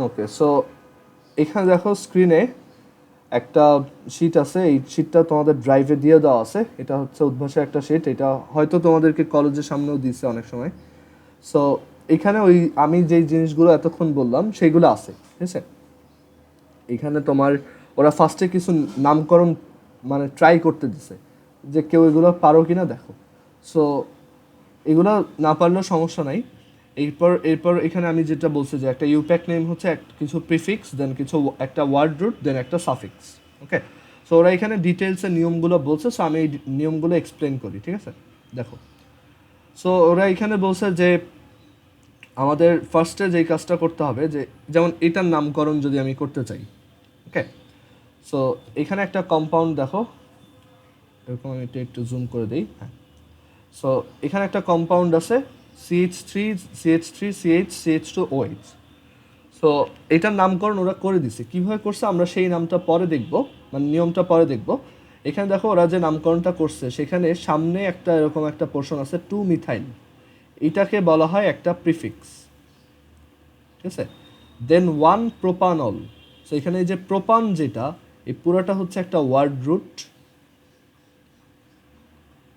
ওকে, so এখানে দেখো স্ক্রিনে একটা শিট আছে, এই শিটটা তোমাদের ড্রাইভে দিয়ে দেওয়া আছে। এটা হচ্ছে উদ্ভাসের একটা শিট, এটা হয়তো তোমাদেরকে কলেজের সামনেও দিচ্ছে অনেক সময়। সো এখানে ওই আমি যেই জিনিসগুলো এতক্ষণ বললাম সেইগুলো আছে, ঠিক আছে। এখানে তোমার ওরা ফার্স্টে কিছু নামকরণ মানে ট্রাই করতে দিছে যে কেউ এগুলো পারো কিনা দেখো। সো এগুলো না পারলেও সমস্যা নাই। এরপর এরপর এখানে আমি যেটা বলছি যে একটা ইউপ্যাক নেম হচ্ছে কিছু প্রিফিক্স, দেন কিছু একটা ওয়ার্ড রুট, দেন একটা সাফিক্স। ওকে, সো ওরা এখানে ডিটেলসের নিয়মগুলো বলছে, সো আমি এই নিয়মগুলো এক্সপ্লেন করি, ঠিক আছে। দেখো, সো ওরা এখানে বলছে যে আমাদের ফার্স্টে যেই কাজটা করতে হবে, যে যেমন এটার নামকরণ যদি আমি করতে চাই, ওকে। সো এখানে একটা কম্পাউন্ড দেখো, এরকম আমি একটু জুম করে দিই, হ্যাঁ। সো এখানে একটা কম্পাউন্ড আছে CH3CH3CH2OH। সো এটার নামকরণ ওরা করে দিছে, কীভাবে করছে আমরা সেই নামটা পরে দেখব, মানে নিয়মটা পরে দেখব। এখানে দেখো ওরা যে নামকরণটা করছে সেখানে সামনে একটা এরকম একটা পোর্শন আছে 2 মিথাইল, এটাকে বলা হয় একটা প্রিফিক্স, ঠিক আছে। দেন 1 প্রোপানল, সো এখানে এই যে প্রোপান যেটা, এই পুরোটা হচ্ছে একটা ওয়ার্ড রুট,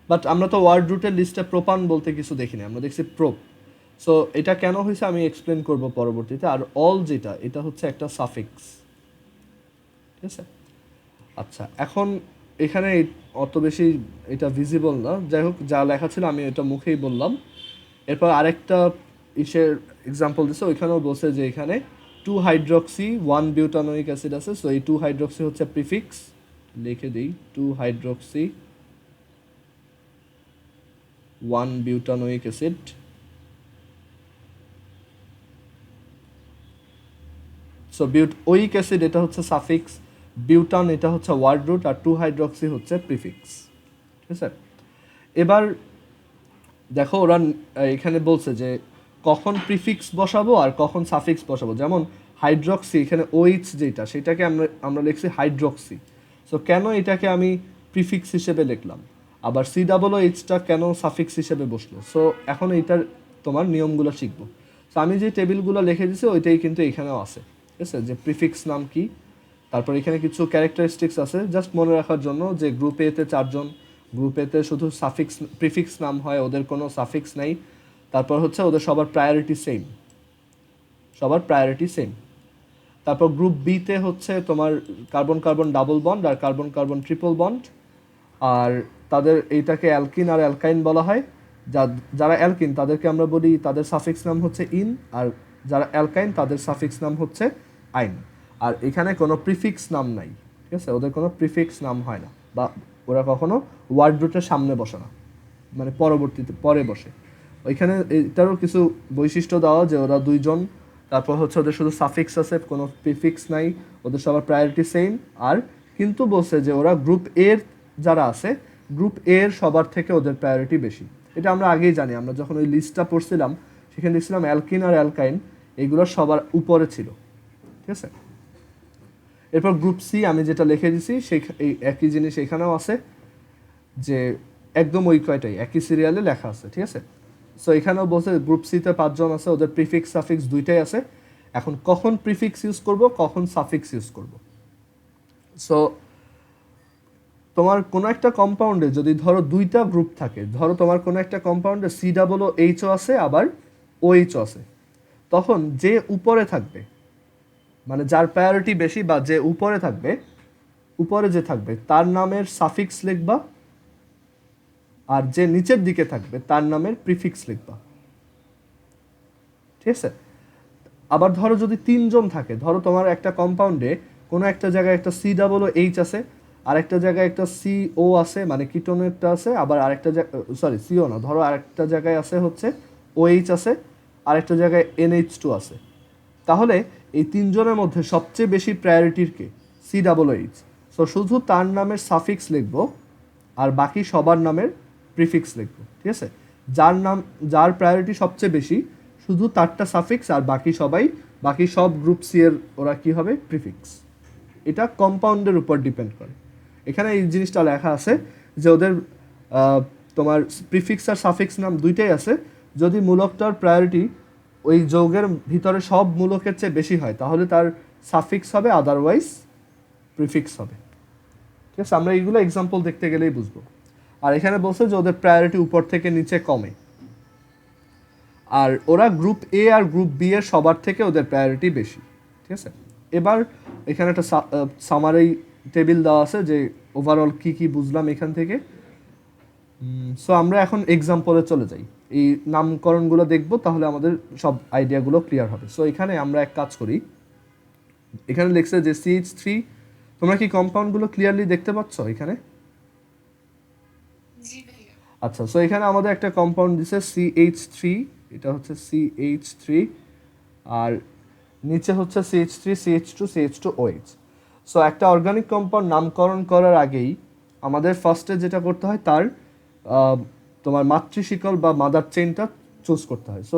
বাট আমরা তো ওয়ার্ড রুটের লিস্টে প্রোপান বলতে কিছু দেখিনি, আমরা দেখছি প্রোপ। সো এটা কেন হয়েছে আমি এক্সপ্লেন করব পরবর্তীতে। আর অল যেটা, এটা হচ্ছে একটা সাফিক্স, ঠিক আছে। আচ্ছা, এখন এখানে অত বেশি এটা ভিজিবল না, যাই হোক যা লেখা ছিল আমি এটা মুখেই বললাম। এরপর আরেকটা ইসের এক্সাম্পল দিচ্ছে, ওইখানেও বলছে যে এখানে 2 হাইড্রক্সি 1 বিউটানোইক অ্যাসিড আছে। সো এই 2 হাইড্রক্সি হচ্ছে প্রিফিক্স, লিখে দিই 2 hydroxy 1 butanoic acid. So ওইক acid এটা হচ্ছে সাফিক্স, বিউটান এটা হচ্ছে ওয়ার্ড রুট, আর 2 হাইড্রক্সি হচ্ছে প্রিফিক্স, ঠিক আছে। এবার দেখো ওরা এখানে বলছে যে কখন প্রিফিক্স বসাবো আর কখন সাফিক্স বসাবো। যেমন হাইড্রক্সি, এখানে ওইচ যেটা সেটাকে আমরা লিখছি হাইড্রক্সি। সো কেন এটাকে আমি প্রিফিক্স হিসেবে লিখলাম, আবার COOHটা কেন সাফিক্স হিসেবে বসলো। সো এখন এইটার তোমার নিয়মগুলো শিখবো। সো আমি যে টেবিলগুলো লিখে দিছি ওইটাই কিন্তু এখানেও আছে, ঠিক আছে, যে প্রিফিক্স নাম কি। তারপর এখানে কিছু ক্যারেক্টারিস্টিক্স আছে জাস্ট মনে রাখার জন্য, যে গ্রুপ এতে 4জন, গ্রুপ এতে শুধু সাফিক্স প্রিফিক্স নাম হয়, ওদের কোনো সাফিক্স নাই। তারপর হচ্ছে ওদের সবার প্রায়োরিটি সেম, সবার প্রায়োরিটি সেম। তারপর গ্রুপ বিতে হচ্ছে তোমার কার্বন কার্বন ডাবল বন্ড আর কার্বন কার্বন ট্রিপল বন্ড, আর তাদের এইটাকে অ্যালকিন আর অ্যালকাইন বলা হয়। যারা অ্যালকিন তাদেরকে আমরা বলি, তাদের সাফিক্স নাম হচ্ছে ইন, আর যারা অ্যালকাইন তাদের সাফিক্স নাম হচ্ছে আইন। আর এখানে কোনো প্রিফিক্স নাম নাই, ঠিক আছে, ওদের কোনো প্রিফিক্স নাম হয় না, বা ওরা কখনো ওয়ার্ড রুটের সামনে বসে না, মানে পরবর্তীতে পরে বসে। ওইখানে এটারও কিছু বৈশিষ্ট্য দেওয়া, যে ওরা 2জন, তারপর হচ্ছে ওদের শুধু সাফিক্স আছে, কোনো প্রিফিক্স নাই, ওদের সবার প্রায়োরিটি সেম। আর কিন্তু বলছে যে ওরা গ্রুপ এর যারা আছে, গ্রুপ এর সবার থেকে ওদের প্রায়োরিটি বেশি। এটা আমরা আগেই জানি, আমরা যখন ওই লিস্টটা পড়ছিলাম সেখানে দেখছিলাম অ্যালকিন আর অ্যালকাইন এগুলো সবার উপরে ছিল, ঠিক আছে। এরপর গ্রুপ সি আমি যেটা লিখে দিছি সেই এই একই জিনিস এখানেও আছে, যে একদম ওই কয়টাই একই সিরিয়ালে লেখা আছে, ঠিক আছে। সো এখানেও বলছে গ্রুপ সিতে 5জন আছে, ওদের প্রিফিক্স সাফিক্স দুইটাই আছে। এখন কখন প্রিফিক্স ইউজ করব, কখন সাফিক্স ইউজ করব। সো তোমার কোনো একটা কম্পাউন্ডে যদি ধরো 2টা গ্রুপ থাকে, ধরো তোমার কোনো একটা কম্পাউন্ডে COOHও আছে আবার OHও আছে, তখন যে উপরে থাকবে, মানে যার প্রায়োরিটি বেশি বা যে উপরে থাকবে, উপরে যে থাকবে তার নামের সাফিক্স লিখবা, আর যে নিচের দিকে থাকবে তার নামের প্রিফিক্স লিখবা, ঠিক আছে। আবার ধরো যদি 3জন থাকে, ধরো তোমার একটা কম্পাউন্ডে কোনো একটা জায়গায় একটা COOH আছে, আরেকটা জায়গায় একটা CO আছে, মানে কিটোনেটটা আছে, আবার আরেকটা সরি CO না, ধরো আরেকটা জায়গায় আছে হচ্ছে OH আছে, আরেকটা জায়গায় NH2 আছে। তাহলে এই 3জনের মধ্যে সবচেয়ে বেশি প্রায়োরিটির কে? COOH। সো শুধু তার নামের সাফিক্স লিখব আর বাকি সবার নামের প্রিফিক্স লিখব, ঠিক আছে। যার প্রায়োরিটি সবচেয়ে বেশি শুধু তারটা সাফিক্স, আর বাকি সব গ্রুপ সি এর ওরা কি হবে? প্রিফিক্স। এটা কম্পাউন্ডের উপর ডিপেন্ড করে। এখানে এই জিনিসটা লেখা আছে যে ওদের তোমার প্রিফিক্স আর সাফিক্স নাম দুইটাই আছে, যদি মূলকটার প্রায়োরিটি ওই যৌগের ভিতরে সব মূলকের চেয়ে বেশি হয় তাহলে তার সাফিক্স হবে, আদারওয়াইজ প্রিফিক্স হবে। ঠিক আছে, আমরা এইগুলো এক্সাম্পল দেখতে গেলেই বুঝবো। আর এখানে বলছে যে ওদের প্রায়োরিটি উপর থেকে নিচে কমে, আর ওরা গ্রুপ এ আর গ্রুপ বি এর সবার থেকে ওদের প্রায়োরিটি বেশি। ঠিক আছে, এবার এখানে একটা সামারি টেবিল দেওয়া আছে যে ওভারঅল কি কি বুঝলাম এখান থেকে। সো আমরা এখন এক্সাম্পলে চলে যাই, এই নামকরণগুলো দেখবো, তাহলে আমাদের সব আইডিয়াগুলো ক্লিয়ার হবে। সো এখানে আমরা এক কাজ করি, এখানে লিখছে যে CH3, তোমরা কি কম্পাউন্ডগুলো ক্লিয়ারলি দেখতে পাচ্ছ এখানে? আচ্ছা, সো এখানে আমাদের একটা কম্পাউন্ড দিছে CH3, এটা হচ্ছে CH3, আর নিচে হচ্ছে CH3 CH2 CH2OH। সো একটা অর্গানিক কম্পাউন্ড নামকরণ করার আগেই আমাদের ফার্স্টে যেটা করতে হয় তার তোমার মাতৃশিকল বা মাদার চেইনটা চুজ করতে হয়। সো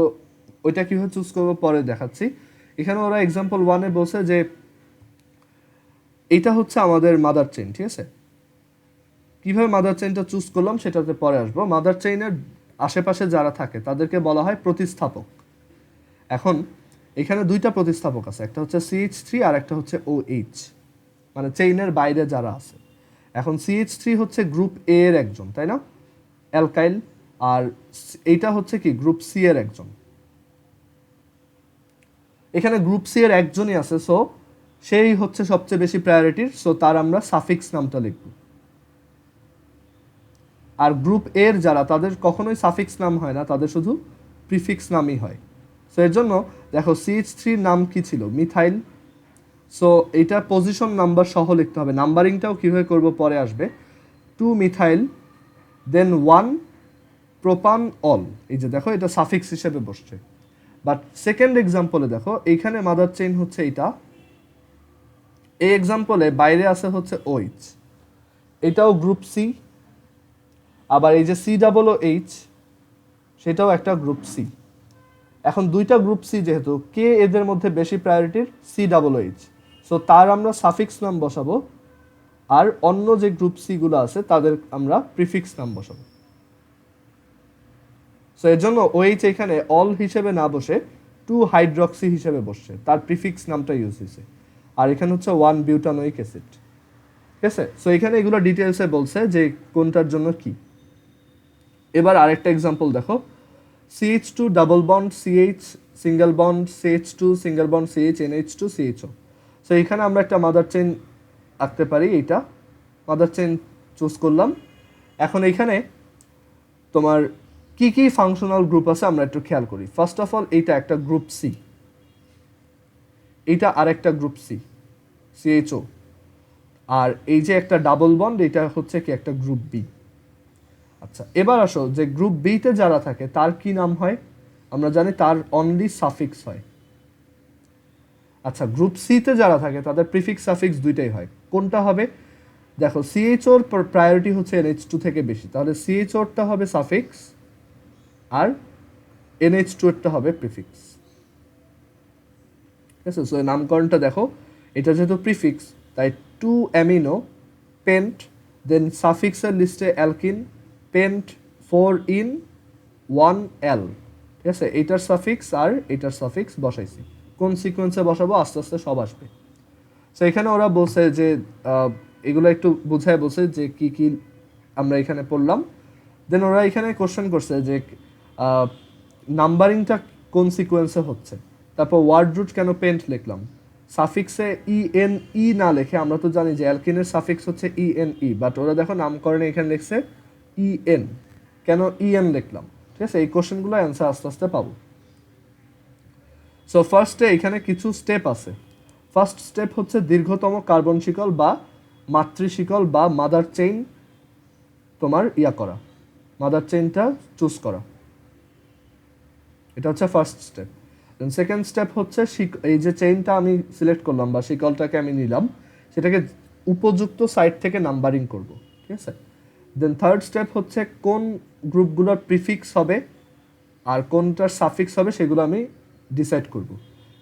ওইটা কীভাবে চুজ করবো পরে দেখাচ্ছি। এখানে ওরা এক্সাম্পল 1-এ বলছে যে এটা হচ্ছে আমাদের মাদার চেইন। ঠিক আছে, কীভাবে মাদার চেইনটা চুজ করলাম সেটাতে পরে আসবো। মাদার চেইনের আশেপাশে যারা থাকে তাদেরকে বলা হয় প্রতিস্থাপক। এখন এখানে দুইটা প্রতিস্থাপক আছে, একটা হচ্ছে CH3 আর একটা হচ্ছে OH, মানে চেইনের বাইরে যারা আছে। এখন CH3 হচ্ছে গ্রুপ এ এর একজন, তাই না, অ্যালকাইল, আর এইটা হচ্ছে কি গ্রুপ সি এর একজন। এখানে গ্রুপ সি এর একজনই আছে, সো সেই হচ্ছে সবচেয়ে বেশি প্রায়োরিটির, সো তার আমরা সাফিক্স নামটা লিখব। আর গ্রুপ এর যারা, তাদের কখনোই সাফিক্স নাম হয় না, তাদের শুধু প্রিফিক্স নামই হয়। সো এর জন্য দেখো CH3 নাম কি ছিল, মিথাইল। সো এটা পজিশন নাম্বার সহ লিখতে হবে, নাম্বারিংটাও কীভাবে করব পরে আসবে। 2 মিথাইল, দেন 1 প্রোপান অল, এই যে দেখো এটা সাফিক্স হিসেবে বসছে। বাট সেকেন্ড এক্সাম্পলে দেখো এইখানে মাদার চেইন হচ্ছে এটা, এই এক্সাম্পলে বাইরে আছে হচ্ছে OH, এটাও গ্রুপ সি, আবার এই যে COOH সেটাও একটা গ্রুপ সি। এখন দুইটা গ্রুপ সি যেহেতু, কে এদের মধ্যে বেশি প্রায়োরিটির, COOH, সো তার আমরা সাফিক্স নাম বসাবো, আর অন্য যে গ্রুপ সিগুলো আছে তাদের আমরা প্রিফিক্স নাম বসাবো। সো এর জন্য OH এখানে অল হিসেবে না বসে 2 হাইড্রক্সি হিসেবে বসছে, তার প্রিফিক্স নামটা ইউজ হয়েছে। আর এখানে হচ্ছে 1 বিউটানোইক অ্যাসিড। ঠিক আছে, সো এখানে এগুলো ডিটেলসে বলছে যে কোনটার জন্য কি। এবার আরেকটা এক্সাম্পল দেখো, CH2 double bond CH single bond CH2 single bond CH NH2 CHO। So এখানে আমরা একটা মাদার চেইন আঁকতে পারি, এইটা মাদার চেইন চুজ করলাম। এখন এইখানে তোমার কি কি ফাংশনাল গ্রুপ আছে আমরা একটু খেয়াল করি। ফার্স্ট অফ অল এইটা একটা গ্রুপ সি, এইটা আরেকটা গ্রুপ সি CHO, আর এই যে একটা ডাবল বন্ড এটা হচ্ছে কি একটা গ্রুপ বি। আচ্ছা, এবার আসো যে গ্রুপ বিতে যারা থাকে তার কি নাম হয়, আমরা জানি তার অনলি সাফিক্স হয়। আচ্ছা, গ্রুপ সিতে যারা থাকে তাদের প্রিফিক্স সাফিক্স দুইটাই হয়, কোনটা হবে দেখো, CHOর প্রায়োরিটি হচ্ছে NH2 থেকে বেশি, তাহলে CHOরটা হবে সাফিক্স আর NH2এরটা হবে প্রিফিক্স। ঠিক আছে, সো নামকরণটা দেখো, এটা যেহেতু প্রিফিক্স তাই 2 অ্যামিনো পেন্ট, দেন সাফিক্সের লিস্টে অ্যালকিন, পেন্ট 4 ইন 1 L। ঠিক আছে, এইটার সাফিক্স আর এইটার সাফিক্স বসাইছি, কোন সিকোয়েন্সে বসাবো আস্তে আস্তে সব আসবে। সো এখানে ওরা বলছে যে এগুলো একটু বোঝায় বলছে যে কি কি আমরা এখানে পড়লাম। দেন ওরা এখানে কোশ্চেন করছে যে নাম্বারিংটা কোন সিকোয়েন্সে হচ্ছে, তারপর ওয়ার্ড রুট কেন পেন্ট লিখলাম, সাফিক্সে ENE না লিখে, আমরা তো জানি যে অ্যালকিনের সাফিক্স হচ্ছে ENE, বাট ওরা দেখো নামকরণে এখানে লিখছে EN, কেন EN লিখলাম। ঠিক আছে, এই কোশ্চেনগুলো অ্যান্সার আস্তে আস্তে পাবো। সো ফার্স্টে এখানে কিছু স্টেপ আছে। ফার্স্ট স্টেপ হচ্ছে দীর্ঘতম কার্বন শিকল বা মাতৃশিকল বা মাদার চেইন তোমার করা, মাদার চেইনটা চুজ করা, এটা হচ্ছে first step. Then second step হচ্ছে এই যে চেইনটা আমি সিলেক্ট করলাম বা শিকলটাকে আমি নিলাম, সেটাকে উপযুক্ত সাইড থেকে নাম্বারিং করব। ঠিক আছে, দেন থার্ড স্টেপ হচ্ছে কোন গ্রুপগুলোর প্রিফিক্স হবে আর কোনটার সাফিক্স হবে সেগুলো আমি ডিসাইড করব।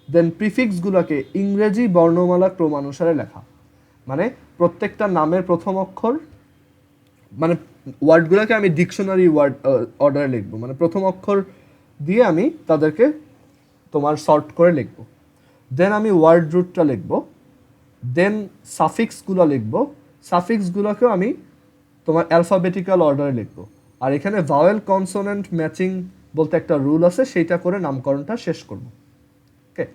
দেন প্রিফিক্সগুলোকে ইংরেজি বর্ণমালা ক্রমানুসারে লেখা, মানে প্রত্যেকটা নামের প্রথম অক্ষর, মানে ওয়ার্ডগুলোকে আমি ডিকশনারি ওয়ার্ড অর্ডারে লিখবো, মানে প্রথম অক্ষর দিয়ে আমি তাদেরকে তোমার সর্ট করে লিখব, দেন আমি ওয়ার্ড রুটটা লিখব, দেন সাফিক্সগুলো লিখব, সাফিক্সগুলোকেও আমি তোমার অ্যালফাবেটিক্যাল অর্ডারে লিখব। আর এখানে ভাওয়েল কনসোনেন্ট ম্যাচিং বলতে একটা রুল আছে, সেইটা করে নামকরণটা শেষ করব। ওকে,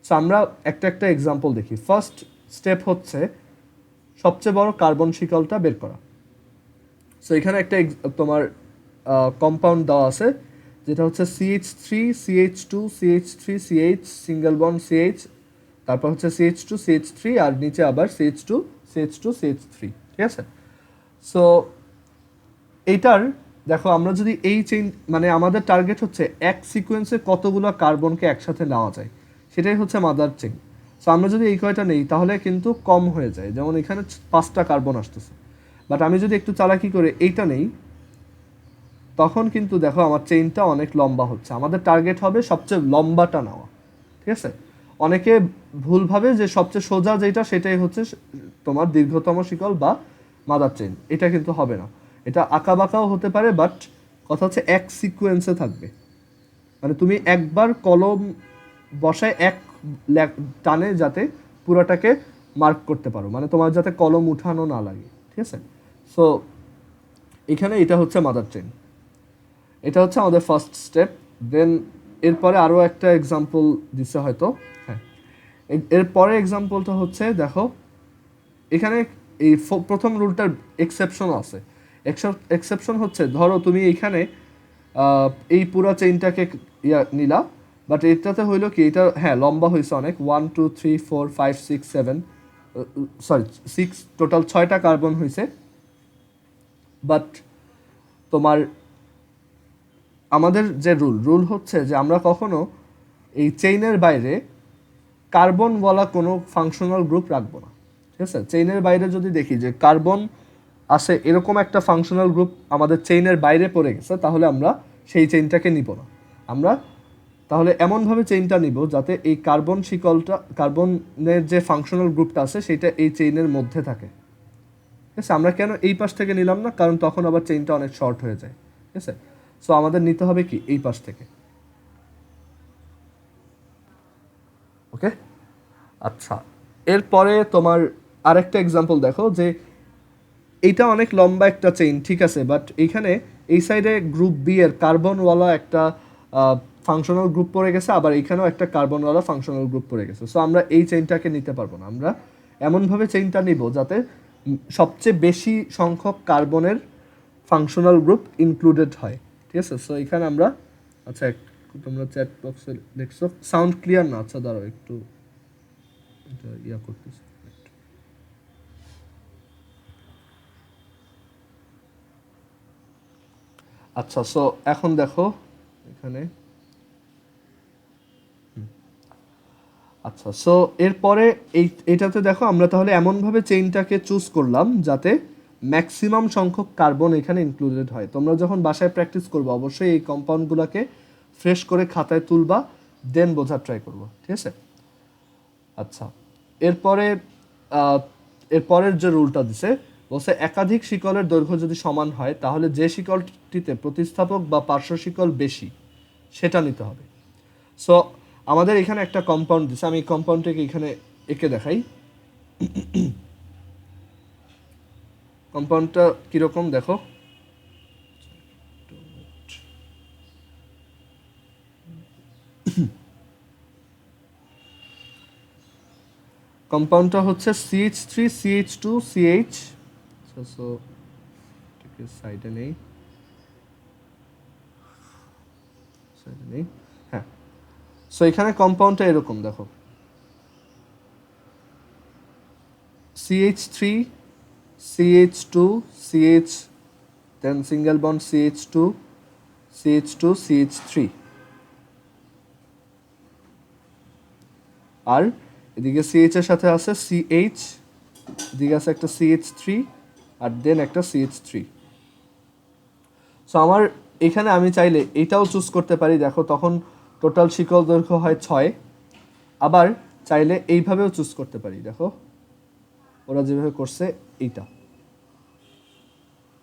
সো আমরা একটা একটা এক্সাম্পল দেখি। ফার্স্ট স্টেপ হচ্ছে সবচেয়ে বড় কার্বন শিকলটা বের করা। সো এখানে একটা তোমার কম্পাউন্ড দেওয়া আছে, যেটা হচ্ছে CH3 CH2 CH3 CH single bond CH, তারপর হচ্ছে CH2 CH3 আর নিচে আবার CH2 CH2 CH3, ঠিক আছে। সো এইটার দেখো আমরা যদি এই চেইন, মানে আমাদের টার্গেট হচ্ছে এক সিকোয়েন্সে কতগুলো কার্বনকে একসাথে নেওয়া যায়, সেটাই হচ্ছে মাদার চেইন। সো আমরা যদি এই কয়টা নেই তাহলে কিন্তু কম হয়ে যায়, যেমন এখানে 5টা কার্বন আসতেছে, বাট আমি যদি একটু চালাকি করে এইটা নেই তখন কিন্তু দেখো আমার চেইনটা অনেক লম্বা হচ্ছে। আমাদের টার্গেট হবে সবচেয়ে লম্বাটা নেওয়া, ঠিক আছে। অনেকে ভুলভাবে যে সবচেয়ে সোজা যেটা সেটাই হচ্ছে তোমার দীর্ঘতম শিকল বা মাদার চেইন, এটা কিন্তু হবে না। এটা আঁকা বাঁকাও হতে পারে, বাট কথা হচ্ছে এক সিকোয়েন্সে থাকবে, মানে তুমি একবার কলম বসায় এক টানে যাতে পুরোটাকে মার্ক করতে পারো, মানে তোমার যাতে কলম উঠানো না লাগে, ঠিক আছে। সো এখানে এটা হচ্ছে মাদার চেইন, এটা হচ্ছে আমাদের ফার্স্ট স্টেপ। দেন এরপরে আরও একটা এক্সাম্পল দিচ্ছে হয়তো, হ্যাঁ এরপরে এক্সাম্পলটা হচ্ছে দেখো এখানে এই প্রথম রুলটার এক্সেপশন আছে। এক্সেপশন হচ্ছে ধরো তুমি এইখানে এই পুরো চেইনটাকে নিলা, বাট এটাতে হইলো কি, এটা হ্যাঁ লম্বা হয়েছে অনেক, 1 2 3 4 5 6 7 সরি 6 টোটাল 6টা কার্বন হয়েছে, বাট তোমার আমাদের যে রুল হচ্ছে যে আমরা কখনো এই চেইনের বাইরে কার্বনওয়ালা কোনো ফাংশনাল গ্রুপ রাখবো না, ঠিক আছে। চেইনের বাইরে যদি দেখি যে কার্বন আছে এরকম একটা ফাংশনাল গ্রুপ আমাদের চেইনের বাইরে পড়ে গেছে, তাহলে আমরা সেই চেইনটাকে নিব না। আমরা তাহলে এমনভাবে চেইনটা নিব যাতে এই কার্বন শিকলটা, কার্বনের যে ফাংশনাল গ্রুপটা আছে সেটা এই চেইনের মধ্যে থাকে, ঠিক আছে। আমরা কেন এই পাশ থেকে নিলাম না, কারণ তখন আবার চেইনটা অনেক শর্ট হয়ে যায়, ঠিক আছে। সো আমাদের নিতে হবে কি এই পাশ থেকে, ওকে। আচ্ছা, এরপরে তোমার আরেকটা এক্সাম্পল দেখো যে এইটা অনেক লম্বা একটা চেইন, ঠিক আছে, বাট এইখানে এই সাইডে গ্রুপ বি এর কার্বনওয়ালা একটা ফাংশনাল গ্রুপ পড়ে গেছে, আবার এইখানেও একটা কার্বনওয়ালা ফাংশনাল গ্রুপ পড়ে গেছে। সো আমরা এই চেইনটাকে নিতে পারবো না, আমরা এমনভাবে চেইনটা নিব যাতে সবচেয়ে বেশি সংখ্যক কার্বনের ফাংশনাল গ্রুপ ইনক্লুডেড হয়, ঠিক আছে। সো এখানে আমরা, আচ্ছা তোমরা চ্যাট বক্সে দেখছো সাউন্ড ক্লিয়ার না, আচ্ছা দাঁড়াও একটু এটা ইয়া করতেছি। আচ্ছা, সো এখন দেখো এখানে, আচ্ছা সো এরপরে এইটাতে দেখো আমরা তাহলে এমনভাবে চেইনটাকে চুজ করলাম যাতে ম্যাক্সিমাম সংখ্যক কার্বন এখানে ইনক্লুডেড হয়। তোমরা যখন বাসায় প্র্যাকটিস করবে অবশ্যই এই কম্পাউন্ডগুলোকে ফ্রেশ করে খাতায় তুলবা, দেন বোঝার ট্রাই করবো, ঠিক আছে। আচ্ছা, এরপরে এরপরের যে রুলটা দিছে বলছে একাধিক শিকলের দৈর্ঘ্য যদি সমান হয় তাহলে যে শিকলটিতে প্রতিস্থাপক বা পার্শ্ব শিকল বেশি সেটা নিতে হবে। সো আমাদের এখানে একটা কম্পাউন্ড দিছে, আমি কম্পাউন্ডটাকে এখানে এঁকে দেখাই। কম্পাউন্ডটা কীরকম দেখো, কম্পাউন্ডটা হচ্ছে CH3 CH2 CH, সো সাইডে নেই, সাইডে নেই, হ্যাঁ। সো এখানে কম্পাউন্ডটা এরকম দেখো, CH3 CH2 CH, then single bond CH2 CH2 CH3, আর এদিকে CH এর সাথে আছে CH, এদিকে আছে একটা CH3 আর দেন একটা CH3। সো আমার এখানে আমি চাইলে এটাও চুজ করতে পারি, দেখো তখন টোটাল শিকল দৈর্ঘ্য হয় 6, আবার চাইলে এইভাবেও চুজ করতে পারি, দেখো ওরা যেভাবে করছে এইটা,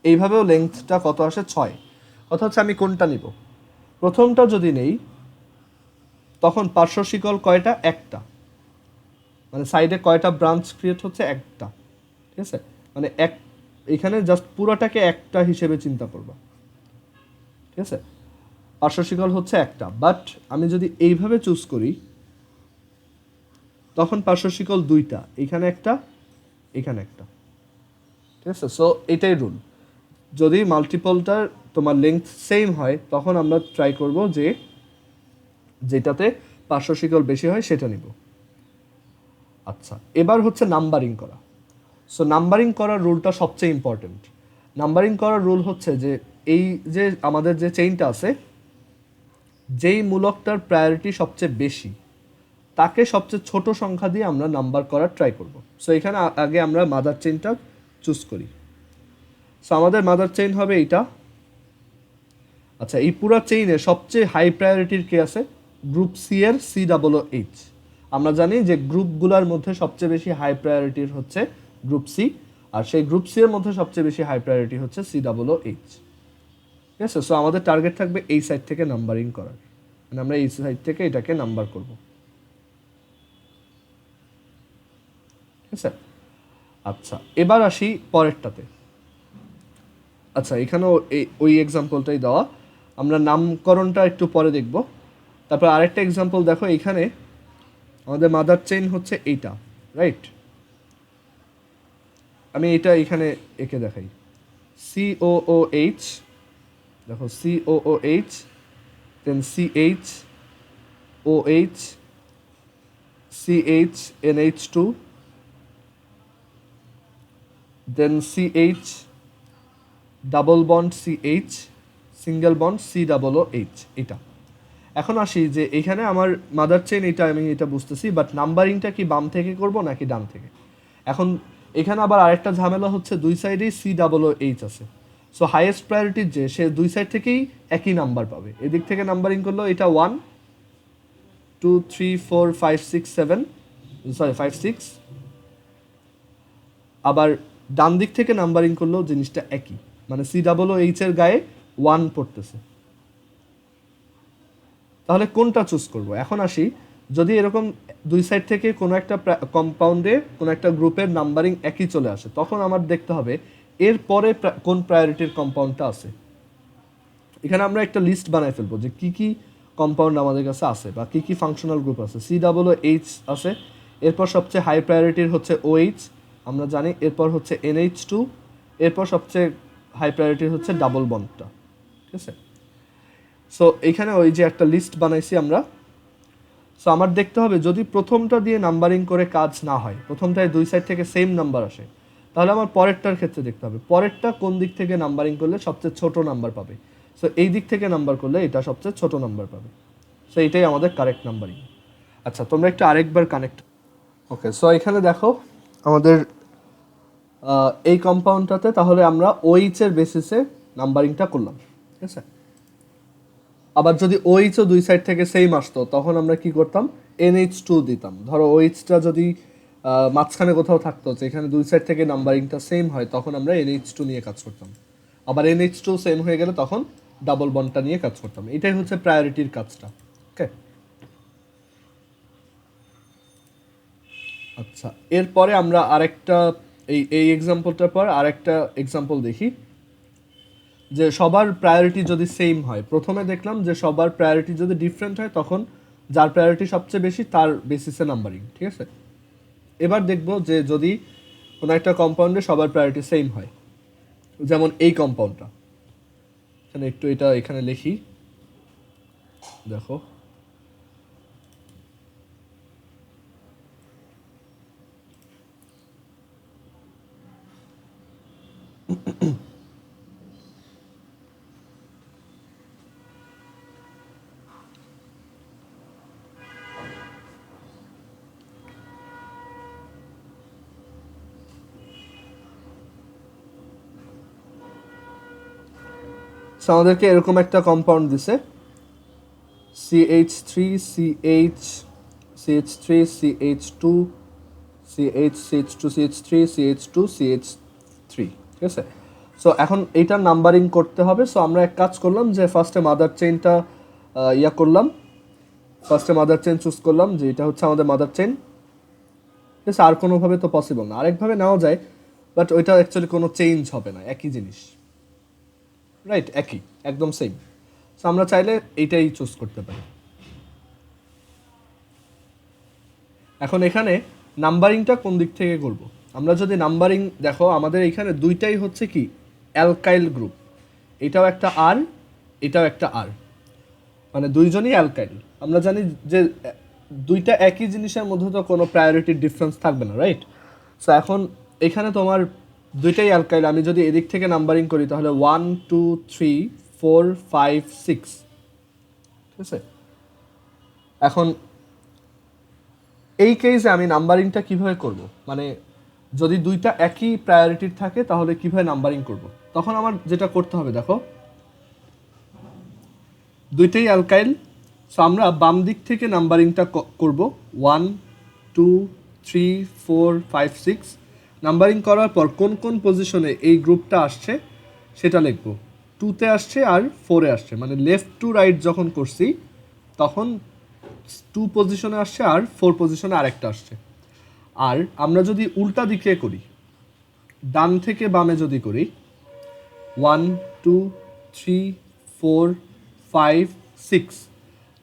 এইভাবেও লেংথটা কত আসে 6। কথা হচ্ছে আমি কোনটা নিব, প্রথমটা যদি নেই তখন পার্শ্ব শিকল কয়টা? একটা। মানে সাইডে কয়টা ব্রাঞ্চ ক্রিয়েট হচ্ছে? একটা। ঠিক আছে, মানে এখানে জাস্ট পুরোটাকে একটা হিসেবে চিন্তা করবা। ঠিক আছে, পার্শ্ব শিকল হচ্ছে একটা, বাট আমি যদি এইভাবে চুজ করি তখন পার্শ্ব শিকল দুইটা, এখানে একটা, এখানে একটা। ঠিক আছে, সো এটাই রুল। যদি মাল্টিপলটার তোমার লেন্থ সেম হয় তখন আমরা ট্রাই করব যে যেটাতে পার্শ্ব শিকল বেশি হয় সেটা নিব। আচ্ছা, এবার হচ্ছে নাম্বারিং করা। সো নাম্বারিং করার রুলটা সবচেয়ে ইম্পর্টেন্ট। নাম্বারিং করার রুল হচ্ছে যে এই যে আমাদের যে চেইনটা আছে, যেই মূলকটার প্রায়োরিটি সবচেয়ে বেশি তাকে সবচেয়ে ছোট সংখ্যা দিয়ে আমরা নাম্বার করার ট্রাই করব। সো এখানে আগে আমরা মাদার চেইনটা চুজ করি। সো আমাদের মাদার চেইন হবে এইটা। আচ্ছা, এই পুরো চেইনে সবচেয়ে হাই প্রায়োরিটির কে আছে? গ্রুপ সি এর COOH। আমরা জানি যে গ্রুপগুলোর মধ্যে সবচেয়ে বেশি হাই প্রায়োরিটির হচ্ছে গ্রুপ সি, আর সেই গ্রুপ সি এর মধ্যে সবচেয়ে বেশি হাই প্রায়োরিটি হচ্ছে COOH। ঠিক আছে, সো আমাদের টার্গেট থাকবে এই সাইড থেকে নাম্বারিং করার, মানে আমরা এই সাইড থেকে এটাকে নাম্বার করব। ঠিক আছে, আচ্ছা এবার আসি পরেরটাতে। আচ্ছা, এখানেও ওই এক্সাম্পলটাই দেওয়া, আমরা নামকরণটা একটু পরে দেখব। তারপর আরেকটা এক্সাম্পল দেখো, এখানে আমাদের মাদার চেইন হচ্ছে এইটা, রাইট? আমি এটা এখানে এঁকে দেখাই। COOH, দেখো COOH, দেন CHOH, CHNH2, দেন CH, double bond CH, single bond COOH। এটা এখন আসি যে এখানে আমার মাদার চেইন এটা, আমি এটা বুঝতেছি, বাট নাম্বারিংটা কি বাম থেকে করব নাকি ডান থেকে? এখন এখানে আবার আরেকটা ঝামেলা হচ্ছে, দুই সাইডেই COOH আছে। সো হাইয়েস্ট প্রায়োরিটির যে, সে দুই সাইড থেকেই একই নাম্বার পাবে। এদিক থেকে নাম্বারিং করলেও এটা 1 2 3 4 5 6 7, সরি 5 6, আবার ডান দিক থেকে নাম্বারিং করলেও জিনিসটা একই, মানে COOH এর গায়ে 1 পড়তেছে। তাহলে কোনটা চুজ করব? এখন আসি, যদি এরকম দুই সাইড থেকে কোনো একটা কম্পাউন্ডে কোনো একটা গ্রুপের নাম্বারিং একই চলে আসে, তখন আমার দেখতে হবে এর পরে কোন প্রায়োরিটির কম্পাউন্ডটা আছে। এখানে আমরা একটা লিস্ট বানাই ফেলবো যে কি কি কম্পাউন্ড আমাদের কাছে আছে বা কি কি ফাংশনাল গ্রুপ আছে। COOH আছে, এরপর সবচেয়ে হাই প্রায়োরিটির হচ্ছে OH, আমরা জানি। এরপর হচ্ছে NH2, এরপর সবচেয়ে হাই প্রায়োরিটির হচ্ছে ডাবল বন্ডটা। ঠিক আছে, সো এখানে ওই যে একটা লিস্ট বানাইছি আমরা। সো আমার দেখতে হবে যদি প্রথমটা দিয়ে নাম্বারিং করে কাজ না হয়, প্রথমটায় দুই সাইড থেকে সেম নাম্বার আসে, তাহলে আমার পরেরটার ক্ষেত্রে দেখতে হবে পরেরটা কোন দিক থেকে নাম্বারিং করলে সবচেয়ে ছোট নাম্বার পাবে। সো এই দিক থেকে নাম্বার করলে এটা সবচেয়ে ছোট নাম্বার পাবে। সো এইটাই আমাদের কারেক্ট নাম্বারিং। আচ্ছা, তোমরা একটু আরেকবার কানেক্ট। ওকে, সো এখানে দেখো আমাদের এই কম্পাউন্ডটাতে তাহলে আমরা OH এর বেসিসে নাম্বারিংটা করলাম। ঠিক আছে, আবার যদি OH ও দুই সাইড থেকে সেম আসতো তখন আমরা কি করতাম? NH2 দিতাম। ধরো OH-টা যদি মাঝখানে কোথাও থাকতো, যেখানে দুই সাইড থেকে নাম্বারিংটা সেম হয়, তখন আমরা NH2 নিয়ে কাজ করতাম। আবার NH2 সেম হয়ে গেলে তখন ডাবল বন্ডটা নিয়ে কাজ করতাম। এটাই হচ্ছে প্রায়োরিটির কাজটা। ওকে, আচ্ছা এরপরে আমরা আরেকটা, এই এক্সাম্পলটার পর আরেকটা এক্সাম্পল দেখি যে সবার প্রায়োরিটি যদি সেম হয়। প্রথমে দেখলাম যে সবার প্রায়োরিটি যদি ডিফারেন্ট হয় তখন যার প্রায়োরিটি সবচেয়ে বেশি তার বেসিসে নাম্বারিং। ঠিক আছে, এবার দেখব যে যদি কোনো একটা কম্পাউন্ডে সবার প্রায়োরিটি সেম হয়, যেমন এই কম্পাউন্ডটা, এখানে একটু এটা এখানে লিখি, দেখো আমাদেরকে এরকম একটা কম্পাউন্ড দিছে CH3 CH CH3 CH2 CH2 CH3 CH2 CH3। ঠিক আছে, সো এখন এইটার নাম্বারিং করতে হবে। সো আমরা এক কাজ করলাম যে ফার্স্টে মাদার চেইনটা করলাম, ফার্স্টে মাদার চেন চুজ করলাম যে এটা হচ্ছে আমাদের মাদার চেন, ঠিক আছে। আর কোনোভাবে তো পসিবল না, আরেকভাবে নেওয়া যায়, বাট ওইটা অ্যাকচুয়ালি কোনো চেঞ্জ হবে না, একই জিনিস, রাইট, একই, একদম সেম। সো আমরা চাইলে এইটাই চুজ করতে পারি। এখন এখানে নাম্বারিংটা কোন দিক থেকে করব? আমরা যদি নাম্বারিং দেখো, আমাদের এখানে দুইটাই হচ্ছে কি অ্যালকাইল গ্রুপ, এটাও একটা আর, এটাও একটা আর, মানে দুইজনই অ্যালকাইল। আমরা জানি যে দুইটা একই জিনিসের মধ্যে তো কোনো প্রায়োরিটি ডিফারেন্স থাকবে না, রাইট? সো এখন এখানে তোমার দুইটাই অ্যালকাইল, আমি যদি এদিক থেকে নাম্বারিং করি তাহলে 1 2 3 4 5 6, ঠিক আছে। এখন এই কেসে আমি নাম্বারিংটা কিভাবে করব, মানে যদি দুইটা একই প্রায়োরিটির থাকে তাহলে কিভাবে নাম্বারিং করব? তখন আমার যেটা করতে হবে দেখো, দুইটাই অ্যালকাইল, সো আমরা বাম দিক থেকে নাম্বারিংটা করব 1 2 3 4 5 6। নাম্বারিং করার পর কোন কোন পজিশনে এই গ্রুপটা আসছে সেটা লিখব। 2তে আসছে আর 4-এ আসছে, মানে লেফট টু রাইট যখন করছি তখন 2 পজিশনে আসছে আর 4 পজিশনে আরেকটা আসছে। আর আমরা যদি উল্টা দিকে করি, ডান থেকে বামে যদি করি 1 2 3 4 5 6,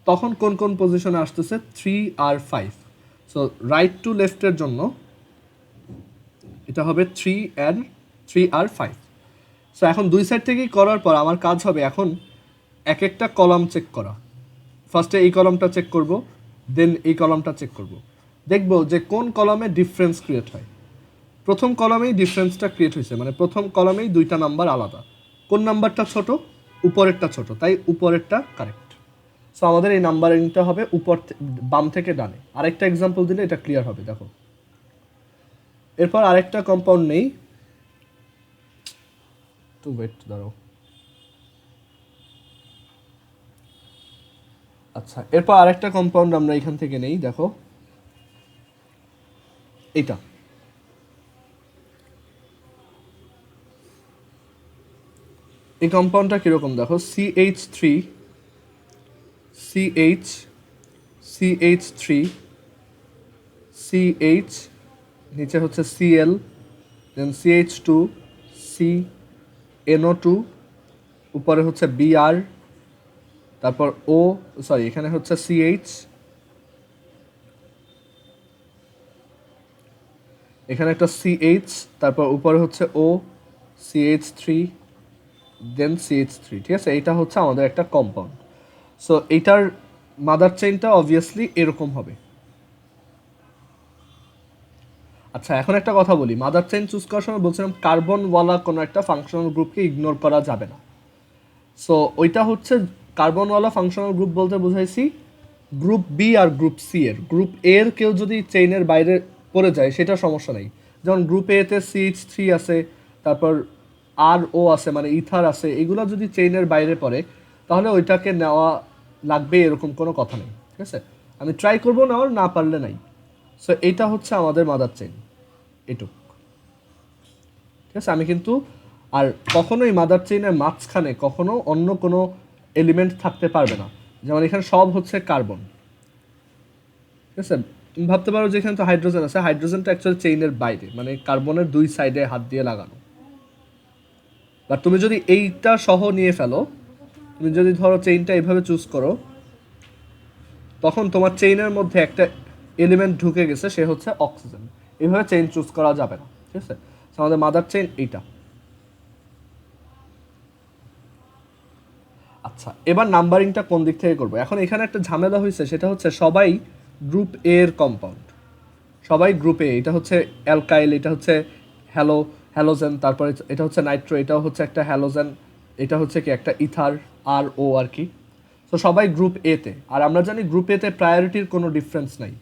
তখন কোন কোন পজিশনে আসতেছে 3 আর 5। সো রাইট টু লেফটের জন্য এটা হবে 3 আর 5। সো এখন দুই সাইড থেকেই করার পর আমার কাজ হবে এখন এক একটা কলাম চেক করা। ফার্স্টে এই কলামটা চেক করব, দেন এই কলামটা চেক করব, দেখব যে কোন কলামে ডিফারেন্স ক্রিয়েট হয়। প্রথম কলামেই ডিফারেন্সটা ক্রিয়েট হয়েছে, মানে প্রথম কলামেই দুইটা নাম্বার আলাদা। কোন নাম্বারটা ছোট? উপরেরটা ছোট, তাই উপরেরটা কারেক্ট। সো আমাদের এই নাম্বারিংটা হবে বাম থেকে ডানে। আরেকটা এক্সাম্পল দিলে এটা ক্লিয়ার হবে, দেখো। এরপর আরেকটা কম্পাউন্ড নেই, টু ওয়েট দাঁড়াও। আচ্ছা, এরপর আরেকটা কম্পাউন্ড আমরা এখান থেকে নেই, দেখো এটা। এই কম্পাউন্ডটা কিরকম দেখো, CH3 CH CH3 CH, নিচে হচ্ছে Cl, দেন CH2 CNO2, উপরে হচ্ছে Br, তারপর O, সরি এখানে হচ্ছে CH, এখানে একটা CH, তারপর উপরে হচ্ছে O, CH3, দেন CH3, ঠিক আছে। এইটা হচ্ছে আমাদের একটা কম্পাউন্ড। সো এইটার মাদার চেইনটা অবভিয়াসলি এরকম হবে। আচ্ছা, এখন একটা কথা বলি, মাদার চেইন চুজ করার সময় বলছিলাম কার্বনওয়ালা কোনো একটা ফাংশনাল গ্রুপকে ইগনোর করা যাবে না। সো ওইটা হচ্ছে কার্বনওয়ালা ফাংশনাল গ্রুপ বলতে বুঝাইছি গ্রুপ বি আর গ্রুপ সি এর। গ্রুপ এ এর কেউ যদি চেইনের বাইরে পড়ে যায় সেটা সমস্যা নেই, যেমন গ্রুপ এ তে CH3 আছে, তারপর RO আছে, মানে ইথার আছে, এগুলো যদি চেইনের বাইরে পড়ে তাহলে ওইটাকে নেওয়া লাগবে এরকম কোনো কথা নেই, ঠিক আছে। আমি ট্রাই করবো নেওয়ার, না পারলে নাই। সো এইটা হচ্ছে আমাদের মাদার চেইন, এটুক, ঠিক আছে। আমি কিন্তু আর কখনোই মাদার চেইনের মাঝখানে কখনো অন্য কোনো এলিমেন্ট থাকতে পারবে না, যেমন এখানে সব হচ্ছে কার্বন, ঠিক আছে। তুমি ভাবতে পারো যে এখানে তো হাইড্রোজেন আছে, হাইড্রোজেনটা অ্যাকচুয়ালি চেইনের বাইরে, মানে কার্বনের দুই সাইডে হাত দিয়ে লাগানো। বাট তুমি যদি এইটা সহ নিয়ে ফেলো, তুমি যদি ধরো চেইনটা এইভাবে চুজ করো, তখন তোমার চেইনের মধ্যে একটা এলিমেন্ট ঢুকে গেছে, সে হচ্ছে অক্সিজেন। এইভাবে চেইন চুজ করা যাবে না, ঠিক আছে। আমাদের মাদার চেইন এইটা। আচ্ছা, এবার নাম্বারিংটা কোন দিক থেকে করবো? এখন এখানে একটা ঝামেলা হয়েছে, সেটা হচ্ছে সবাই গ্রুপ এ এর কম্পাউন্ড, সবাই গ্রুপ এ। এটা হচ্ছে অ্যালকাইল, এটা হচ্ছে হ্যালোজেন, তারপরে এটা হচ্ছে নাইট্রো, এটাও হচ্ছে একটা হ্যালোজেন, এটা হচ্ছে কি একটা ইথার, RO আর কি। তো সবাই গ্রুপ এ তে। আর আমরা জানি গ্রুপ এ তে প্রায়োরিটির কোনো ডিফারেন্স নাই,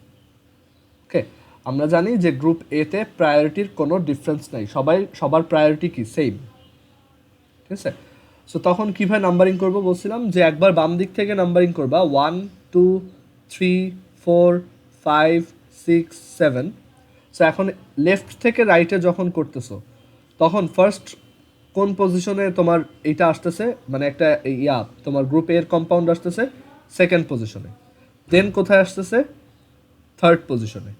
ওকে। আমরা জানি যে গ্রুপ এ তে প্রায়োরিটির কোনো ডিফারেন্স নাই, সবার প্রায়োরিটি কি সেম, ঠিক আছে। সো তখন কীভাবে নাম্বারিং করবো বলছিলাম যে একবার বাম দিক থেকে নাম্বারিং করবা, 1 2 3 4 5 6 7। সো এখন লেফট থেকে রাইটে যখন করতেছো তখন ফার্স্ট কোন পজিশনে তোমার এইটা আসতেছে, মানে একটা তোমার গ্রুপ এর কম্পাউন্ড আসতেছে সেকেন্ড পজিশনে, দেন কোথায় আসতেছে? থার্ড পজিশনে।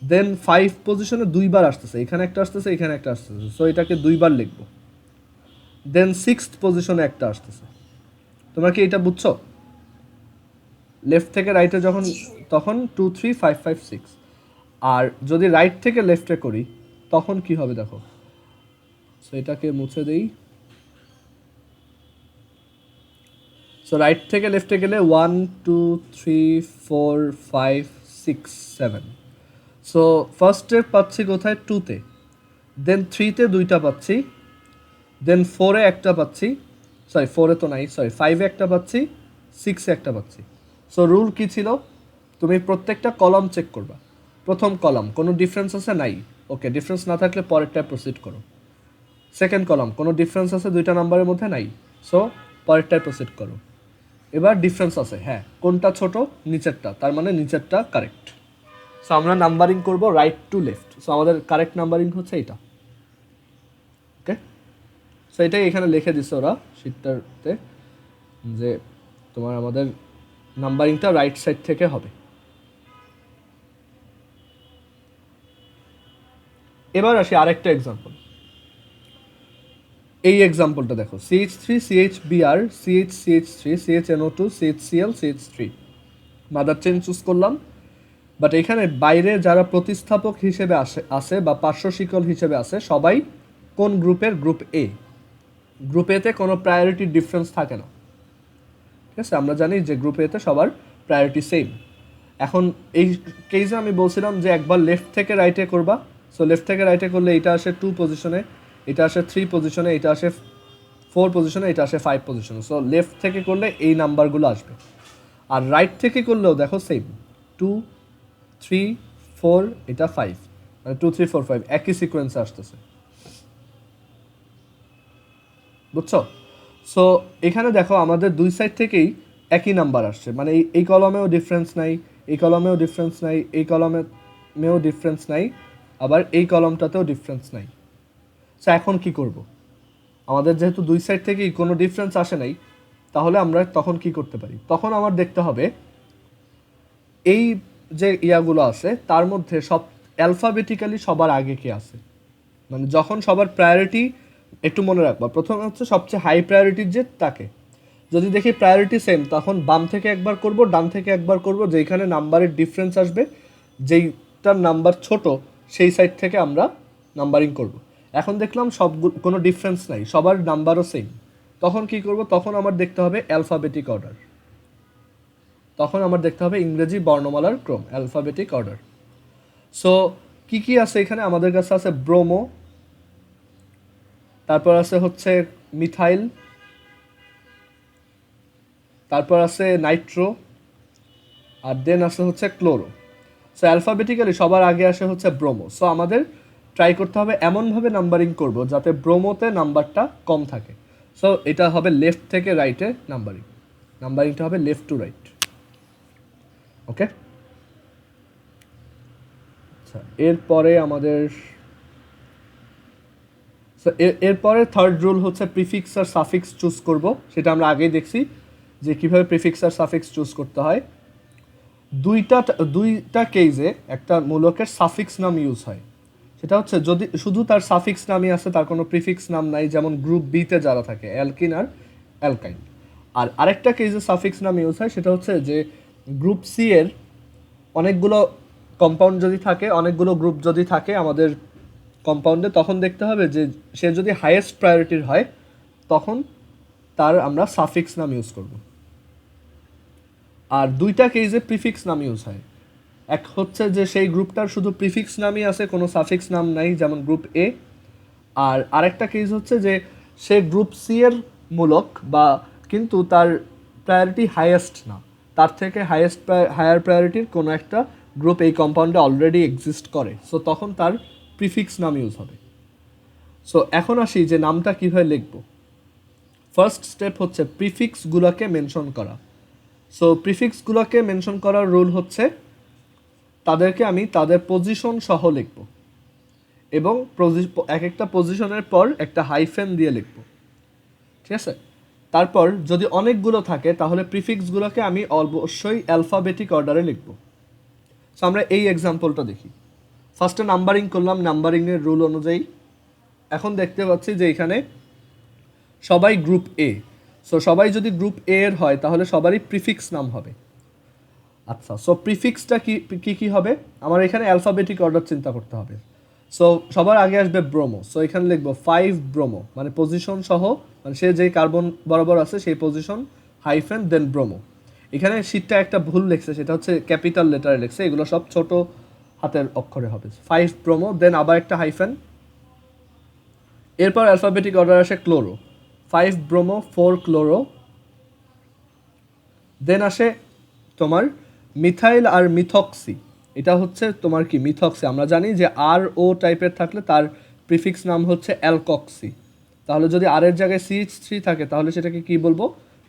দেন 5 পজিশনে দুইবার আসতেছে, এখানে একটা আসতেছে, এখানে একটা আসতেছে, সো এটাকে দুইবার লিখবো। দেন 6th পজিশনে একটা আসতেছে। তোমরা কি এটা বুঝছো? লেফট থেকে রাইটে যখন, তখন 2 3 5 5 6। আর যদি রাইট থেকে লেফটে করি তখন কি হবে দেখো। সো এটাকে মুছে দেই। সো রাইট থেকে লেফটে গেলে 1 2 3 4 5 6 7। সো ফার্স্টে পাচ্ছি কোথায়? 2তে। দেন 3তে দুইটা পাচ্ছি, দেন 4-এ একটা পাচ্ছি, সরি 4-এ তো নাই, সরি 5-এ একটা পাচ্ছি, 6-এ একটা পাচ্ছি। সো রুল কি ছিল? তুমি প্রত্যেকটা কলাম চেক করবা। প্রথম কলাম কোনো ডিফারেন্স আছে? নাই। ওকে, ডিফারেন্স না থাকলে পরেরটায় প্রসিড করো। সেকেন্ড কলাম কোনো ডিফারেন্স আছে দুইটা নাম্বারের মধ্যে? নাই, সো পরেরটায় প্রসিড করো। এবার ডিফারেন্স আছে, হ্যাঁ, কোনটা ছোট? নিচেরটা, তার মানে নিচেরটা কারেক্ট। সো আমরা নাম্বারিং করব রাইট টু লেফট। সো আমাদের কারেক্ট নাম্বারিং হচ্ছে এটা। ওকে, সো এটাই এখানে লিখে দিচ্ছে ওরা শিটটাতে, যে তোমার আমাদের নাম্বারিংটা রাইট সাইড থেকে হবে। এবার আসি আরেকটা এক্সাম্পল। এই এক্সাম্পলটা দেখো, CH3 CHBr CH3 CHNO2 CHCl CH3। Mother chain choose করলাম, বাট এখানে বাইরে যারা প্রতিস্থাপক হিসেবে আসে বা পার্শ্ব শিকল হিসেবে আসে সবাই কোন গ্রুপের? গ্রুপ এ। গ্রুপ এতে কোনো প্রায়োরিটি ডিফারেন্স থাকে না। ঠিক আছে, আমরা জানি যে গ্রুপ এতে সবার প্রায়োরিটি সেম। এখন এই কেসে আমি বলছিলাম যে একবার লেফট থেকে রাইটে করবা। সো লেফট থেকে রাইটে করলে এটা আসে 2 পজিশনে, এটা আসে 3 পজিশনে, এটা আসে 4 পজিশনে, এটা আসে 5 পজিশনে। সো লেফট থেকে করলে এই নাম্বারগুলো আসবে। আর রাইট থেকে করলেও দেখো সেম, 2 3 4, এটা 5, মানে 2 3 4 5 একই সিকোয়েন্সে আসতেছে। বুঝছো? সো এখানে দেখো আমাদের দুই সাইড থেকেই একই নাম্বার আসছে, মানে এই কলমেও ডিফারেন্স নাই, এই কলমেও ডিফারেন্স নাই, এই কলমেও ডিফারেন্স নাই, আবার এই কলমটাতেও ডিফারেন্স নাই। সো এখন কি করব? আমাদের যেহেতু দুই সাইড থেকেই কোনো ডিফারেন্স আসে নাই, তাহলে আমরা তখন কি করতে পারি? তখন আমার দেখতে হবে এই যে ইয়াগুলো আছে তার মধ্যে সব অ্যালফাবেটিক্যালি সবার আগে কে আছে। মানে যখন সবার প্রায়োরিটি, একটু মনে রাখবা, প্রথমে হচ্ছে সবচেয়ে হাই প্রায়োরিটির যে তাকে। যদি দেখি প্রায়োরিটি সেম, তখন বাম থেকে একবার করব, ডান থেকে একবার করব, যেখানে নাম্বারের ডিফারেন্স আসবে, যেইটার নাম্বার ছোট সেই সাইড থেকে আমরা নাম্বারিং করব। এখন দেখলাম সব কোনো ডিফারেন্স নাই, সবার নাম্বারও সেম, তখন কি করব? তখন আমার দেখতে হবে অ্যালফাবেটিক অর্ডার। তখন আমার দেখতে হবে ইংরেজি বর্ণমালার ক্রম, অ্যালফাবেটিক অর্ডার। সো কি কি আছে এখানে? আমাদের কাছে আছে ব্রোমো, তারপর আছে হচ্ছে মিথাইল, তারপর আছে নাইট্রো, আর দেন আছে হচ্ছে ক্লোরো। সো অ্যালফাবেটিক্যালি সবার আগে আসে হচ্ছে ব্রোমো। সো আমাদের ট্রাই করতে হবে এমনভাবে নাম্বারিং করব যাতে ব্রোমোতে নাম্বারটা কম থাকে। সো এটা হবে লেফট থেকে রাইটে নাম্বারিং, নাম্বারিংটা হবে লেফট টু রাইট। ওকে, আচ্ছা, এরপরে আমাদের এরপরে থার্ড রুল হচ্ছে প্রিফিক্স আর সাফিক্স চুজ করব। সেটা আমরা আগেই দেখছি যে কিভাবে প্রিফিক্স আর সাফিক্স চুজ করতে হয়। দুইটা কেসে একটা মূলকের সাফিক্স নাম ইউজ হয়। সেটা হচ্ছে যদি শুধু তার সাফিক্স নামই আছে, তার কোনো প্রিফিক্স নাম নাই, যেমন গ্রুপ বিতে যারা থাকে অ্যালকিন আর অ্যালকাইন। আর আরেকটা কেসে সাফিক্স নাম ইউজ হয়, সেটা হচ্ছে যে গ্রুপ সি এর অনেকগুলো কম্পাউন্ড যদি থাকে, অনেকগুলো গ্রুপ যদি থাকে আমাদের কম্পাউন্ডে, তখন দেখতে হবে যে সে যদি হাইয়েস্ট প্রায়োরিটির হয় তখন তার আমরা সাফিক্স নাম ইউজ করব। আর দুইটা কেসে প্রিফিক্স নাম ইউজ হয়। এক হচ্ছে যে সেই গ্রুপটার শুধু প্রিফিক্স নামই আছে, কোনো সাফিক্স নাম নাই, যেমন গ্রুপ এ। আর আরেকটা কেস হচ্ছে যে সে গ্রুপ সি এর মূলক, বা কিন্তু তার প্রায়োরিটি হাইয়েস্ট না, তার থেকে হায়ার প্রায়োরিটির কোনো একটা গ্রুপ এই কম্পাউন্ডে অলরেডি এক্সিস্ট করে। সো তখন তার প্রিফিক্স নাম ইউজ হবে। সো এখন আসি যে নামটা কীভাবে লিখব। ফার্স্ট স্টেপ হচ্ছে প্রিফিক্সগুলোকে মেনশন করা। সো প্রিফিক্সগুলোকে মেনশন করার রুল হচ্ছে তাদেরকে আমি তাদের পজিশন সহ লিখব, এবং এক একটা পজিশনের পর একটা হাইফেন দিয়ে লিখব। ঠিক আছে? তারপর যদি অনেকগুলো থাকে তাহলে প্রিফিক্সগুলোকে আমি অবশ্যই অ্যালফাবেটিক অর্ডারে লিখব। সো আমরা এই এক্সাম্পলটা দেখি। ফার্স্টে নাম্বারিং করলাম নাম্বারিংয়ের রুল অনুযায়ী। এখন দেখতে পাচ্ছি যে এখানে সবাই গ্রুপ এ। সো সবাই যদি গ্রুপ এ এর হয় তাহলে সবারই প্রিফিক্স নাম হবে। আচ্ছা, সো প্রিফিক্সটা কি কি হবে? আমার এখানে অ্যালফাবেটিক অর্ডার চিন্তা করতে হবে। সো সবার আগে আসবে ব্রোমো। সো এখানে লিখবো 5 ব্রোমো, মানে পজিশন সহ, মানে সে যেই কার্বন বরাবর আছে সেই পজিশন হাইফেন দেন ব্রোমো। এখানে শীটটা একটা ভুল লিখছে, সেটা হচ্ছে ক্যাপিটাল লেটারে লিখছে, এগুলো সব ছোট হাতের অক্ষরে হবে। 5 ব্রোমো দেন আবার একটা হাইফেন। এরপর অ্যালফাবেটিক অর্ডার আসে ক্লোরো, 5 ব্রোমো 4 ক্লোরো। দেন আসে তোমার মিথাইল আর মিথক্সি। এটা হচ্ছে তোমার কি মিথক্সি। আমরা জানি যে আর ও টাইপের থাকলে তার প্রিফিক্স নাম হচ্ছে অ্যালকক্সি। তাহলে যদি আর এর জায়গায় CH3 থাকে তাহলে সেটাকে কি বলবো?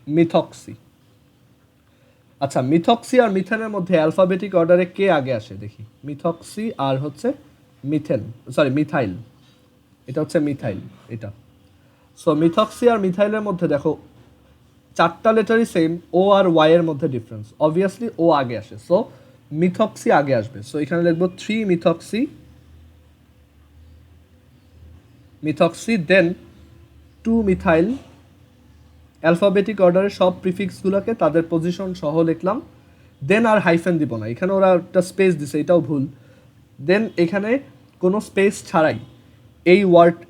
মিথক্সি। আচ্ছা, মিথক্সি আর মিথেনের মধ্যে অ্যালফাবেটিক অর্ডারে কে আগে আসে দেখি। মিথক্সি আর হচ্ছে মিথাইল। এটা হচ্ছে মিথাইল এটা। সো মিথক্সি আর মিথাইলের মধ্যে দেখো 4টা লেটারই সেম, ও আর ওয়াই এর মধ্যে ডিফারেন্স, অবভিয়াসলি ও আগে আসে। সো মিথক্সি আগে আসবে। সো এখানে লিখবো 3 মিথক্সি দেন 2 মিথাইল। অ্যালফাবেটিক অর্ডারে সব প্রিফিক্সগুলোকে তাদের পজিশন সহ লিখলাম। দেন আর হাইফেন দিব না, এখানে ওরা একটা স্পেস দিছে, এটাও ভুল। দেন এখানে কোনো স্পেস ছাড়াই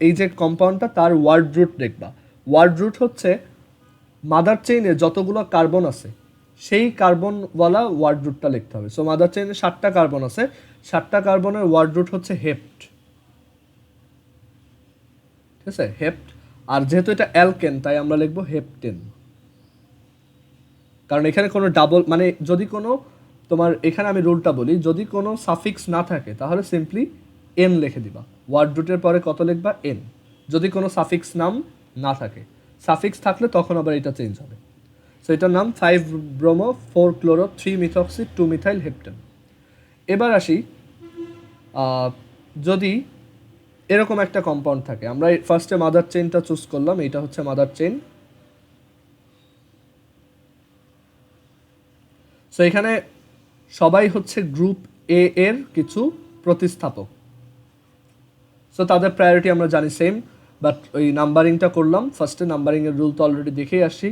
এই যে কম্পাউন্ডটা তার ওয়ার্ড রুট দেখবা। ওয়ার্ড রুট হচ্ছে মাদার চেইনে যতগুলো কার্বন আছে সেই কার্বনওয়ালা ওয়ার্ড রুটটা লিখতে হবে। সো মাদার চেইনে 7টা কার্বন আছে, 7টা কার্বনের ওয়ার্ড রুট হচ্ছে হেপ্ট। ঠিক আছে, হেপ্ট। আর যেহেতু এটা অ্যালকেন তাই আমরা লিখবো হেপ্টেন, কারণ এখানে কোনো ডাবল, মানে যদি কোনো তোমার এখানে আমি রুলটা বলি, যদি কোনো সাফিক্স না থাকে তাহলে সিম্পলি এন লিখে দিবা। ওয়ার্ড রুটের পরে কত লিখবা? এন। যদি কোনো সাফিক্স নাম না থাকে, সাফিক্স থাকলে তখন আবার এটা চেঞ্জ হবে। সো এটার নাম 5 bromo 4 chloro 3 methoxy 2 methyl heptane. এবার আসি, যদি এরকম একটা কম্পাউন্ড থাকে, আমরা ফার্স্টে মাদার চেইনটা চুজ করলাম, এইটা হচ্ছে মাদার চেইন। সো এখানে সবাই হচ্ছে গ্রুপ এ এর কিছু প্রতিস্থাপক। সো তাদের প্রায়োরিটি আমরা জানি সেম, বাট ওই নাম্বারিংটা করলাম ফার্স্টে। নাম্বারিংয়ের রুল তো অলরেডি দেখেই আসছি,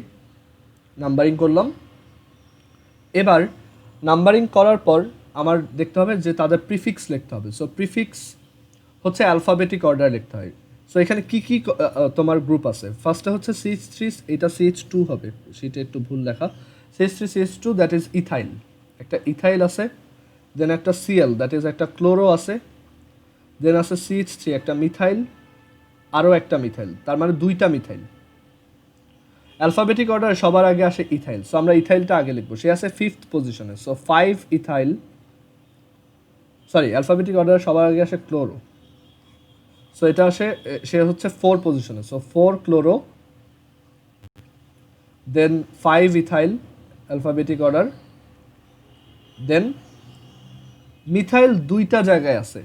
নাম্বারিং করলাম। এবার নাম্বারিং করার পর আমার দেখতে হবে যে তাদের প্রিফিক্স লিখতে হবে। সো প্রিফিক্স হচ্ছে অ্যালফাবেটিক অর্ডার লিখতে হয়। সো এখানে কি কি তোমার গ্রুপ আছে? ফার্স্টে হচ্ছে CH3, এটা CH2 হবে, সেটা একটু ভুল লেখা। CH3 দ্যাট ইজ ইথাইল, একটা ইথাইল আছে। দেন একটা Cl দ্যাট ইজ একটা ক্লোরো আছে। দেন আছে CH3 একটা মিথাইল, আরও একটা মিথাইল, তার মানে 2টা মিথাইল। অ্যালফাবেটিক অর্ডারে সবার আগে আসে ইথাইল। সো আমরা ইথাইলটা আগে লিখবো, সে আছে 5th পজিশনে। সো 5 ইথাইল, অ্যালফাবেটিক অর্ডারে সবার আগে আসে ক্লোরো। সো এটা আসে, সে হচ্ছে 4 পজিশনে। সো 4 ক্লোরো দেন 5 ইথাইল অ্যালফাবেটিক অর্ডার। দেন মিথাইল 2টা জায়গায় আছে,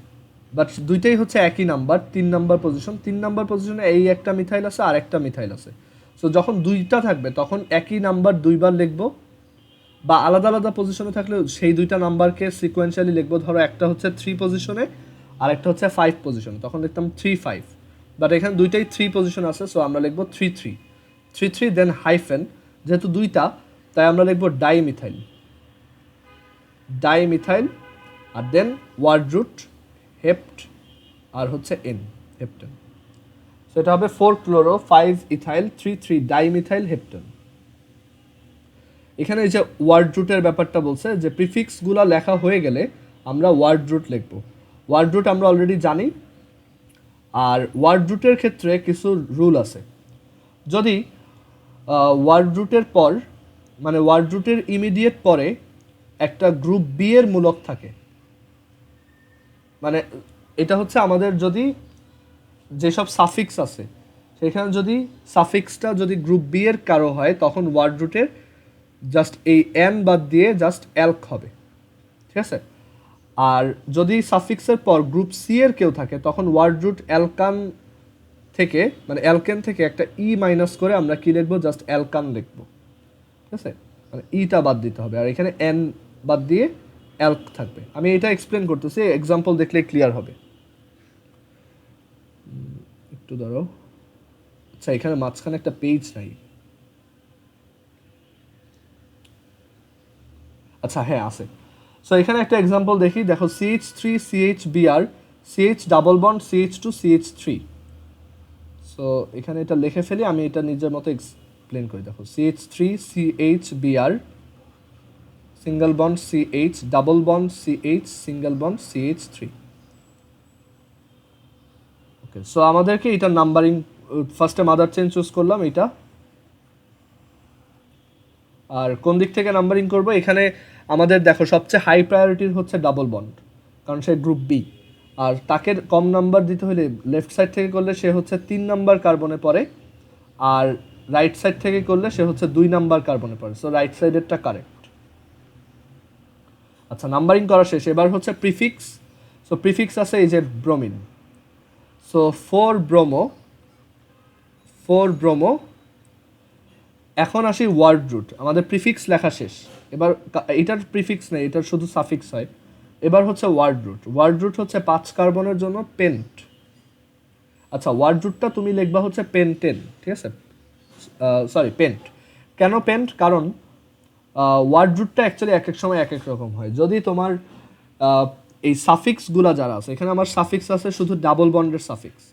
বাট 2টাই হচ্ছে একই নাম্বার, 3 নাম্বার পজিশন। 3 নাম্বার পজিশনে এই একটা মিথাইল আছে আর একটা মিথাইল আছে। সো যখন 2টা থাকবে তখন একই নাম্বার 2বার লিখবো, বা আলাদা আলাদা পজিশনে থাকলে সেই 2টা নাম্বারকে সিকোয়েন্সিয়ালি লিখবো। ধরো একটা হচ্ছে 3 পজিশনে আর একটা হচ্ছে 5 পজিশনে, তখন লিখতাম 3 5। বাট এখানে 2টাই 3 পজিশন আছে, সো আমরা লিখবো 3 3 3 3 দেন হাইফেন। যেহেতু 2টা তাই আমরা লিখবো ডাইমিথাইল আর দেন ওয়ার্ড রুট হেপ্ট আর হচ্ছে এন, হেপ্টেন। সো এটা হবে 4 ক্লোরো 5 ইথাইল 3 3 ডাইমিথাইল হেপ্টেন। এখানে এই যে ওয়ার্ড রুটের ব্যাপারটা বলছে যে প্রিফিক্সগুলো লেখা হয়ে গেলে আমরা ওয়ার্ড রুট লিখবো। ওয়ার্ড রুট আমরা অলরেডি জানি। আর ওয়ার্ড রুটের ক্ষেত্রে কিছু রুল আছে। যদি ওয়ার্ড রুটের পর, মানে ওয়ার্ড রুটের ইমিডিয়েট পরে একটা গ্রুপ বি এর মূলক থাকে, মানে এটা হচ্ছে আমাদের যদি যেসব সাফিক্স আছে সেখানে যদি সাফিক্সটা যদি গ্রুপ বি এর কারো হয় তখন ওয়ার্ড রুটের জাস্ট এই এন বাদ দিয়ে জাস্ট অ্যালক হবে, ঠিক আছে। আর যদি সাফিক্সের পর গ্রুপ সি এর কেউ থাকে তখন ওয়ার্ড রুট অ্যালকান থেকে মানে অ্যালকেন থেকে একটা ই মাইনাস করে আমরা কি লিখবো, জাস্ট অ্যালকান লিখবো। ঠিক আছে, মানে ইটা বাদ দিতে হবে, আর এখানে এন বাদ দিয়ে অ্যালক থাকবে। আমি এটা এক্সপ্লেন করতেছি, এক্সাম্পল দেখলে ক্লিয়ার হবে। একটু ধরো, আচ্ছা এখানে মাঝখানে একটা পেজ নাই, আচ্ছা হ্যাঁ আছে। সো এখানে একটা এক্সাম্পল দেখি, দেখো CH3CHBr CH double bond CH2CH3। So এখানে এটা লিখে ফেলি, আমি এটা নিজের মতো এক্সপ্লেন করি। দেখো CH3CHBr single bond CH double bond CH single bond CH3। ওকে, সো আমাদেরকে এটা নাম্বারিং, ফার্স্টে মাদার চেন চুজ করলাম এটা, আর কোন দিক থেকে নাম্বারিং করব, এখানে আমাদের দেখো সবচেয়ে হাই প্রায়োরিটির হচ্ছে ডাবল বন্ড, কারণ সে গ্রুপ বি, আর তাকে কম নাম্বার দিতে হলে লেফট সাইড থেকে করলে সে হচ্ছে 3 নাম্বার কার্বনে পড়ে, আর রাইট সাইড থেকে করলে সে হচ্ছে 2 নাম্বার কার্বনে পড়ে। সো রাইট সাইডেরটা কারেক্ট। আচ্ছা, নাম্বারিং করা শেষ, এবার হচ্ছে প্রিফিক্স। সো প্রিফিক্স আছে এই যে ব্রোমিন, সো 4 ব্রোমো। এখন আসি ওয়ার্ড রুট, আমাদের প্রিফিক্স লেখা শেষ, এবার এটার প্রিফিক্স নেই, এটার শুধু সাফিক্স হয়। এবার হচ্ছে ওয়ার্ড রুট হচ্ছে 5 কার্বনের জন্য পেন্ট। আচ্ছা, ওয়ার্ড রুটটা তুমি লিখবা হচ্ছে পেন্টেন, ঠিক আছে, সরি পেন্ট। কেন পেন্ট? কারণ ওয়ার্ড রুটটা অ্যাকচুয়ালি এক এক সময় এক এক রকম হয়। যদি তোমার এই সাফিক্সগুলা যারা আছে, এখানে আমার সাফিক্স আছে শুধু ডাবল বন্ডের সাফিক্স।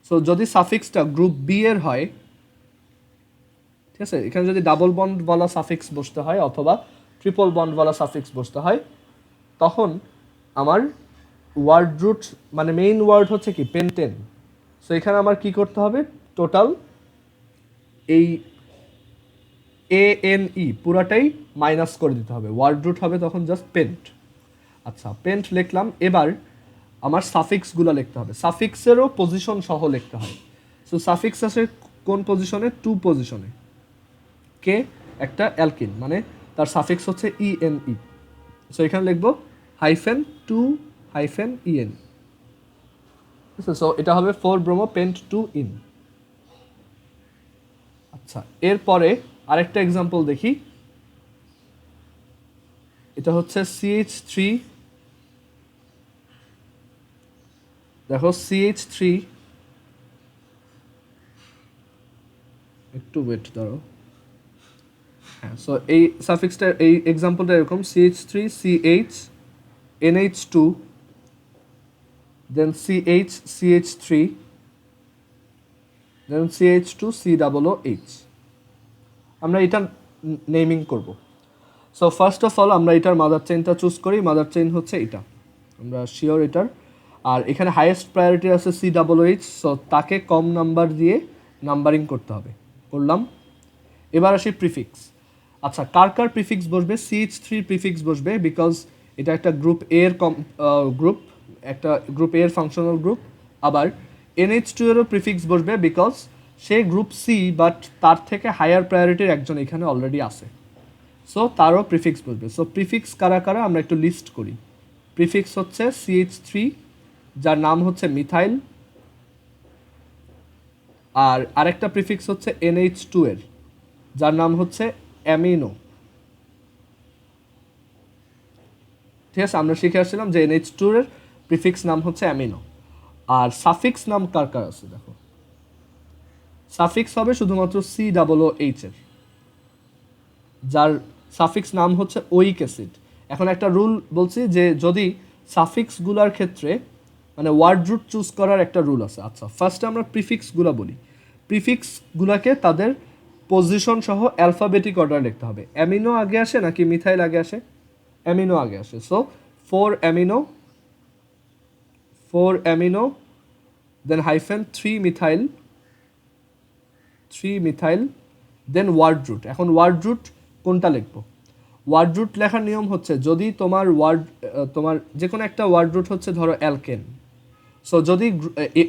সো যদি সাফিক্সটা গ্রুপ বি এর হয়, ঠিক আছে, এখানে যদি ডাবল বন্ড বলা সাফিক্স বসতে হয় অথবা ট্রিপল বন্ড বলা সাফিক্স বসতে হয়, তখন আমার ওয়ার্ড রুট মানে মেইন ওয়ার্ড হচ্ছে কি পেন্টেন। সো এখানে আমার কি করতে হবে, টোটাল এই ANE পুরাটাই মাইনাস করে দিতে হবে, ওয়ার্ড রুট হবে তখন জাস্ট পেন্ট। আচ্ছা, পেন্ট লিখলাম, এবার আমার সাফিক্সগুলো লিখতে হবে, সাফিক্সেরও পজিশন সহ লিখতে হয়। সো সাফিক্স আছে কোন পজিশনে, 2 পজিশনে। কে একটা অ্যালকিন, মানে তার সাফিক্স হচ্ছে ENE। সো এখানে লিখবো -2-EN। সো এটা হবে 4 ব্রোমো পেন্ট 2 ইন। আচ্ছা, এরপরে আরেকটা এক্সাম্পল দেখি, এটা হচ্ছে CH3, দেখো CH3, একটু ওয়েট ধরো, হ্যাঁ। সো এই সাফিক্সটা, এই এক্সাম্পলটা এরকম, CH3CH NH2 দেন CH3 দেন CH2COOH। আমরা এটা নেমিং করব। সো ফার্স্ট অফ অল আমরা এটার মাদার চেইনটা চুজ করি, মাদার চেইন হচ্ছে এটা, আমরা শিওর এটার। আর এখানে হাইয়েস্ট প্রায়োরিটি আছে COOH, সো তাকে কম নাম্বার দিয়ে নাম্বারিং করতে হবে, করলাম। এবার আসি প্রিফিক্স। আচ্ছা, কার প্রিফিক্স বসবে, CH3 প্রিফিক্স বসবে, বিকজ এটা একটা গ্রুপ এর গ্রুপ, একটা গ্রুপ এর ফাংশনাল গ্রুপ। আবার NH2 এরও প্রিফিক্স বসবে, বিকজ সে গ্রুপ সি, বাট তার থেকে হায়ার প্রায়োরিটির একজন এখানে অলরেডি আছে, সো তারও প্রিফিক্স বসবে। সো প্রিফিক্স কারা কারা আমরা একটু লিস্ট করি। প্রিফিক্স হচ্ছে CH3, যার নাম হচ্ছে মিথাইল, আর আরেকটা প্রিফিক্স হচ্ছে NH2 এর, যার নাম হচ্ছে অ্যামিনো। ঠিক আছে, আমরা শিখে আসছিলাম যে NH2 এর প্রিফিক্স নাম হচ্ছে অ্যামিনো। আর সাফিক্স নাম কার কার আছে, দেখো সাফিক্স হবে শুধুমাত্র COOH এর, যার সাফিক্স নাম হচ্ছে ওইক অ্যাসিড। এখন একটা রুল বলছি যে যদি সাফিক্সগুলোর ক্ষেত্রে মানে ওয়ার্ড রুট চুজ করার একটা রুল আছে। আচ্ছা, ফার্স্টে আমরা প্রিফিক্সগুলো বলি, প্রিফিক্সগুলোকে তাদের পজিশন সহ অ্যালফাবেটিক অর্ডার লিখতে হবে। অ্যামিনো আগে আসে নাকি মিথাইল আগে আসে? অ্যামিনো আগে আসে। সো 4 অ্যামিনো দেন -3 মিথাইল দেন ওয়ার্ড রুট। এখন ওয়ার্ড রুট কোনটা লিখবো? ওয়ার্ড রুট লেখার নিয়ম হচ্ছে, যদি তোমার তোমার যে কোনো একটা ওয়ার্ড রুট হচ্ছে ধরো অ্যালকেন, সো যদি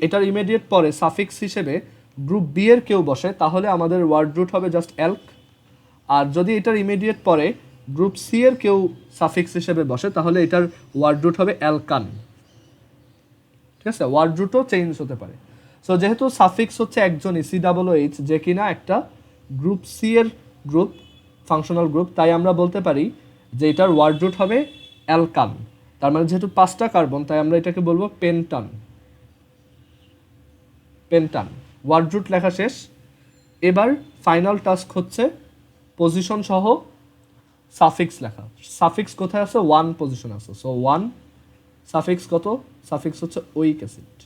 এটার ইমিডিয়েট পরে সাফিক্স হিসেবে গ্রুপ বি এর কেউ বসে, তাহলে আমাদের ওয়ার্ড রুট হবে জাস্ট অ্যালক। আর যদি এটার ইমিডিয়েট পরে গ্রুপ সি এর কেউ সাফিক্স হিসেবে বসে, তাহলে এটার ওয়ার্ড রুট হবে অ্যালকান। ঠিক আছে, ওয়ার্ড রুটও চেঞ্জ হতে পারে। সো যেহেতু সাফিক্স হচ্ছে একজনই COOH, যে কিনা একটা গ্রুপ সি এর গ্রুপ, ফাংশনাল গ্রুপ, তাই আমরা বলতে পারি যে এটার ওয়ার্ড রুট হবে অ্যালকান। তার মানে যেহেতু 5টা কার্বন, তাই আমরা এটাকে বলবো পেন্টান। পেন্টান ওয়ার্ড রুট লেখা শেষ। এবার ফাইনাল টাস্ক হচ্ছে পজিশন সহ সাফিক্স লেখা। সাফিক্স কোথায় আছে? 1 পজিশন আছে। সো 1 সাফিক্স কত? সাফিক্স হচ্ছে ওইক অ্যাসিড।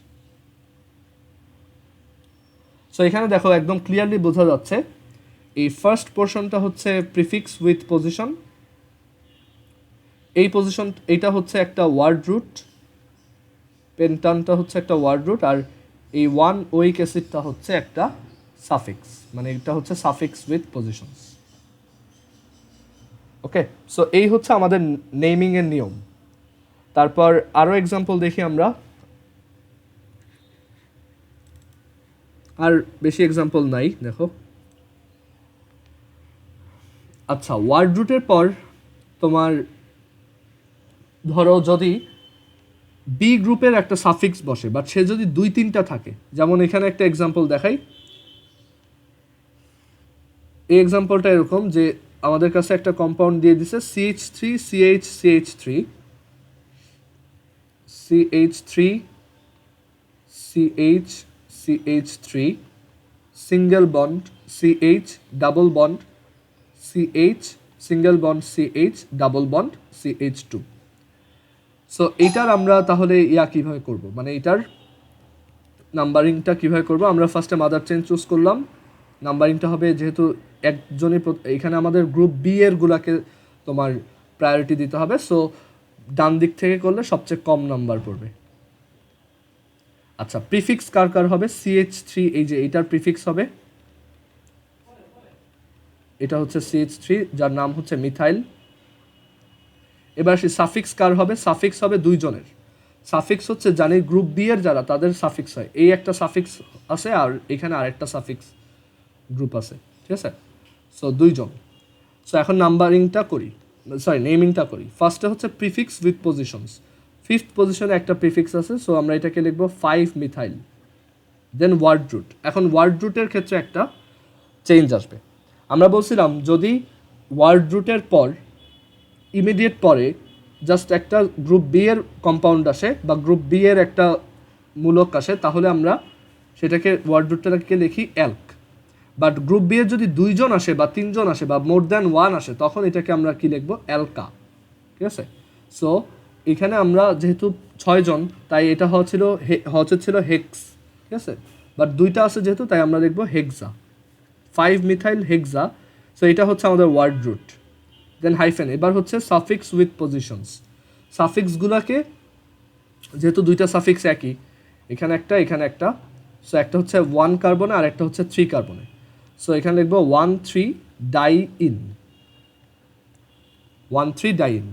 সো এখানে দেখো একদম ক্লিয়ারলি বোঝা যাচ্ছে এই ফার্স্ট পোর্শনটা হচ্ছে প্রিফিক্স উইথ পজিশন, এই পজিশন এইটা হচ্ছে একটা ওয়ার্ড রুট, পেন্টানটা হচ্ছে একটা ওয়ার্ড রুট, আর এই 1 ওইক অ্যাসিডটা হচ্ছে একটা সাফিক্স, মানে এটা হচ্ছে suffix with positions. Okay, so এই হচ্ছে আমাদের নেমিং এর নিয়ম। তারপর আরো এক্সাম্পল দেখি আমরা, আর বেশি এক্সাম্পল নাই দেখো। আচ্ছা, ওয়ার্ড রুটের পর তোমার ধরো যদি বি গ্রুপের একটা সাফিক্স বসে, বাট সে যদি 2-3টা থাকে, যেমন এখানে একটা এক্সাম্পল দেখাই। এই এক্সাম্পলটা এরকম যে আমাদের কাছে একটা কম্পাউন্ড দিয়ে দিছে CH3 CH CH3 CH3 CH CH3 single bond CH double bond CH single bond CH double bond CH2। So এইটার আমরা তাহলে কিভাবে করব, মানে এটার নাম্বারিংটা কিভাবে করব? আমরা ফার্স্টে মাদার চেন চুজ করলাম, নাম্বারিংটা হবে যেহেতু একজনই, এখানে আমাদের গ্রুপ বি এর গুলাকে তোমার প্রায়োরিটি দিতে হবে, সো ডান দিক থেকে করলে সবচেয়ে কম নাম্বার পড়বে। আচ্ছা, প্রিফিক্স কার কার হবে? CH3, এই যে এটার প্রিফিক্স হবে, এটা হচ্ছে CH3 যার নাম হচ্ছে মিথাইল। এবার সে সাফিক্স কার হবে? সাফিক্স হবে 2 জনের। সাফিক্স হচ্ছে জানি গ্রুপ বি এর যারা, তাদের সাফিক্স হয়, এই একটা সাফিক্স আছে আর এখানে আরেকটা সাফিক্স গ্রুপ আছে, ঠিক আছে? সো 2 জন। সো এখন নাম্বারিংটা করি, নেমিংটা করি। ফার্স্টে হচ্ছে প্রিফিক্স উইথ পজিশনস, 5th পজিশনে একটা প্রিফিক্স আছে, সো আমরা এটাকে লিখবো 5 মিথাইল। দেন ওয়ার্ড রুট। এখন ওয়ার্ড রুটের ক্ষেত্রে একটা চেঞ্জ আসবে। আমরা বলছিলাম যদি ওয়ার্ড রুটের পর ইমিডিয়েট পরে জাস্ট একটা গ্রুপ বি এর কম্পাউন্ড আসে বা গ্রুপ বি এর একটা মূলক আসে, তাহলে আমরা সেটাকে ওয়ার্ড রুটটাকে লিখি অ্যালক। বাট গ্রুপ বি এর যদি 2 জন আসে বা 3 জন আসে বা মোর দ্যান 1 আসে, তখন এটাকে আমরা কি লিখবো? অ্যালকা, ঠিক আছে? সো এখানে আমরা যেহেতু 6 জন, তাই এটা ছিল হেক্স, ঠিক আছে? বাট 2টা আছে যেহেতু, তাই আমরা লিখবো হেক্সা, 5 মিথাইল হেক্সা। সো এটা হচ্ছে আমাদের ওয়ার্ড রুট। দেন হাইফেন। এবার হচ্ছে সাফিক্স উইথ পজিশনস। সাফিক্সগুলোকে যেহেতু 2টা সাফিক্স একই, এখানে একটা, সো একটা হচ্ছে 1 কার্বনে আর একটা হচ্ছে 3 কার্বনে। সো এখানে লিখবো 1,3 ডাইইন, 1,3 ডাইইন।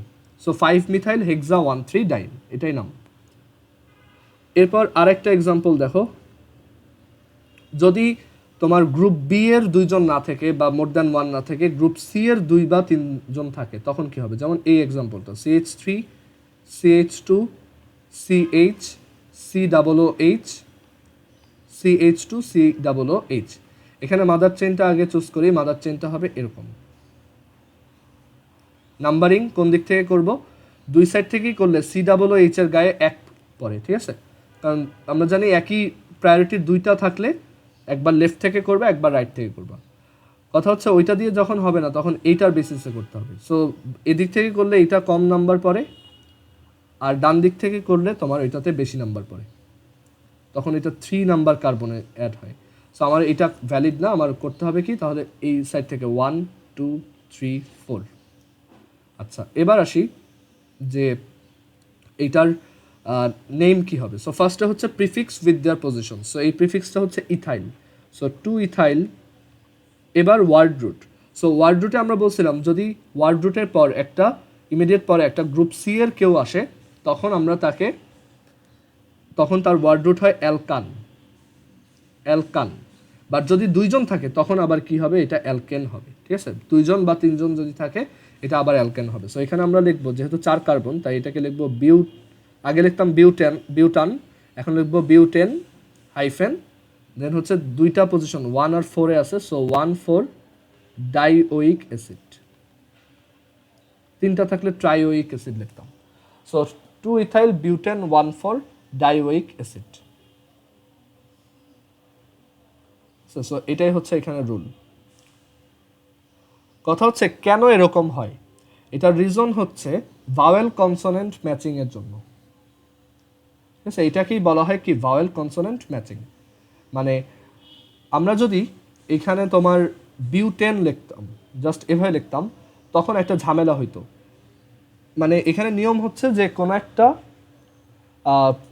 সো 5 মিথাইল হেক্সা 1,3 ডাইইন, এটাই নাম। এরপর আরেকটা এক্সাম্পল দেখো, যদি তোমার গ্রুপ বি এর 2 জন না থাকে বা মোর দ্যান 1 না থাকে, গ্রুপ সি এর 2 বা 3 জন থাকে, তখন কি হবে? যেমন এই এক্সাম্পলটা CH3 CH2 CH COOH CH2 COOH। এখানে মাদার চেনটা আগে চুজ করি, মাদার চেনটা হবে এরকম। নাম্বারিং কোন দিক থেকে করব? 2 সাইড থেকেই করলে COOH এর গায়ে 1 পড়ে, ঠিক আছে? কারণ আমরা জানি একই প্রায়োরিটির 2টা থাকলে একবার লেফট থেকে করবে, একবার রাইট থেকে করবা। কথা হচ্ছে ওইটা দিয়ে যখন হবে না, তখন এইটার বেসিসে করতে হবে। সো এদিক থেকে করলে এইটা কম নাম্বার পড়ে, আর ডান দিক থেকে করলে তোমার এটাতে বেশি নাম্বার পড়ে, তখন এটা 3 নাম্বার কার্বনে অ্যাড হয়। সো আমার এটা ভ্যালিড না, আমার করতে হবে কি? তাহলে এই সাইড থেকে 1 2 3 4। আচ্ছা, এবার আসি যে এইটার নেম কি হবে। সো ফার্স্টে হচ্ছে prefix with their position. So এই প্রিফিক্সটা হচ্ছে ইথাইল, সো 2 ইথাইল। এবার ওয়ার্ড রুট। সো ওয়ার্ড রুটে আমরা বলছিলাম যদি ওয়ার্ড রুটের পর একটা ইমিডিয়েট পরে একটা গ্রুপ সি এর কেউ আসে, তখন আমরা তখন তার ওয়ার্ড রুট হয় অ্যালকান, অ্যালকান। বাট যদি 2 জন থাকে, তখন আবার কি হবে? এটা অ্যালকেন হবে, ঠিক আছে? 2 জন বা 3 জন যদি থাকে, এটা আবার অ্যালকেন হবে। সো এখানে আমরা লিখবো, যেহেতু 4 কার্বন, তাই এটাকে লিখবো আগে লিখতাম বিউটান, এখন লিখবো বিউটেন হাইফেন দেন হচ্ছে দুইটা পজিশন 1 আর 4 এ আছে, সো 1,4 ডাইওইক অ্যাসিড। তিনটা থাকলে ট্রাইওইক অ্যাসিড লিখতাম। So 2 ethyl butane 1,4 dioic acid. So এটাই হচ্ছে এখানে রুল। কথা হচ্ছে কেন এরকম হয়, এটার রিজন হচ্ছে ভাওয়েল কনসোনেন্ট ম্যাচিং এর জন্য। ঠিক আছে, এটাকেই বলা হয় কি ভাওয়েল কনসোনেন্ট ম্যাচিং। মানে আমরা যদি এখানে তোমার বিউটেন লিখতাম, জাস্ট এভাবে লিখতাম, তখন একটা ঝামেলা হইতো। মানে এখানে নিয়ম হচ্ছে যে কোনো একটা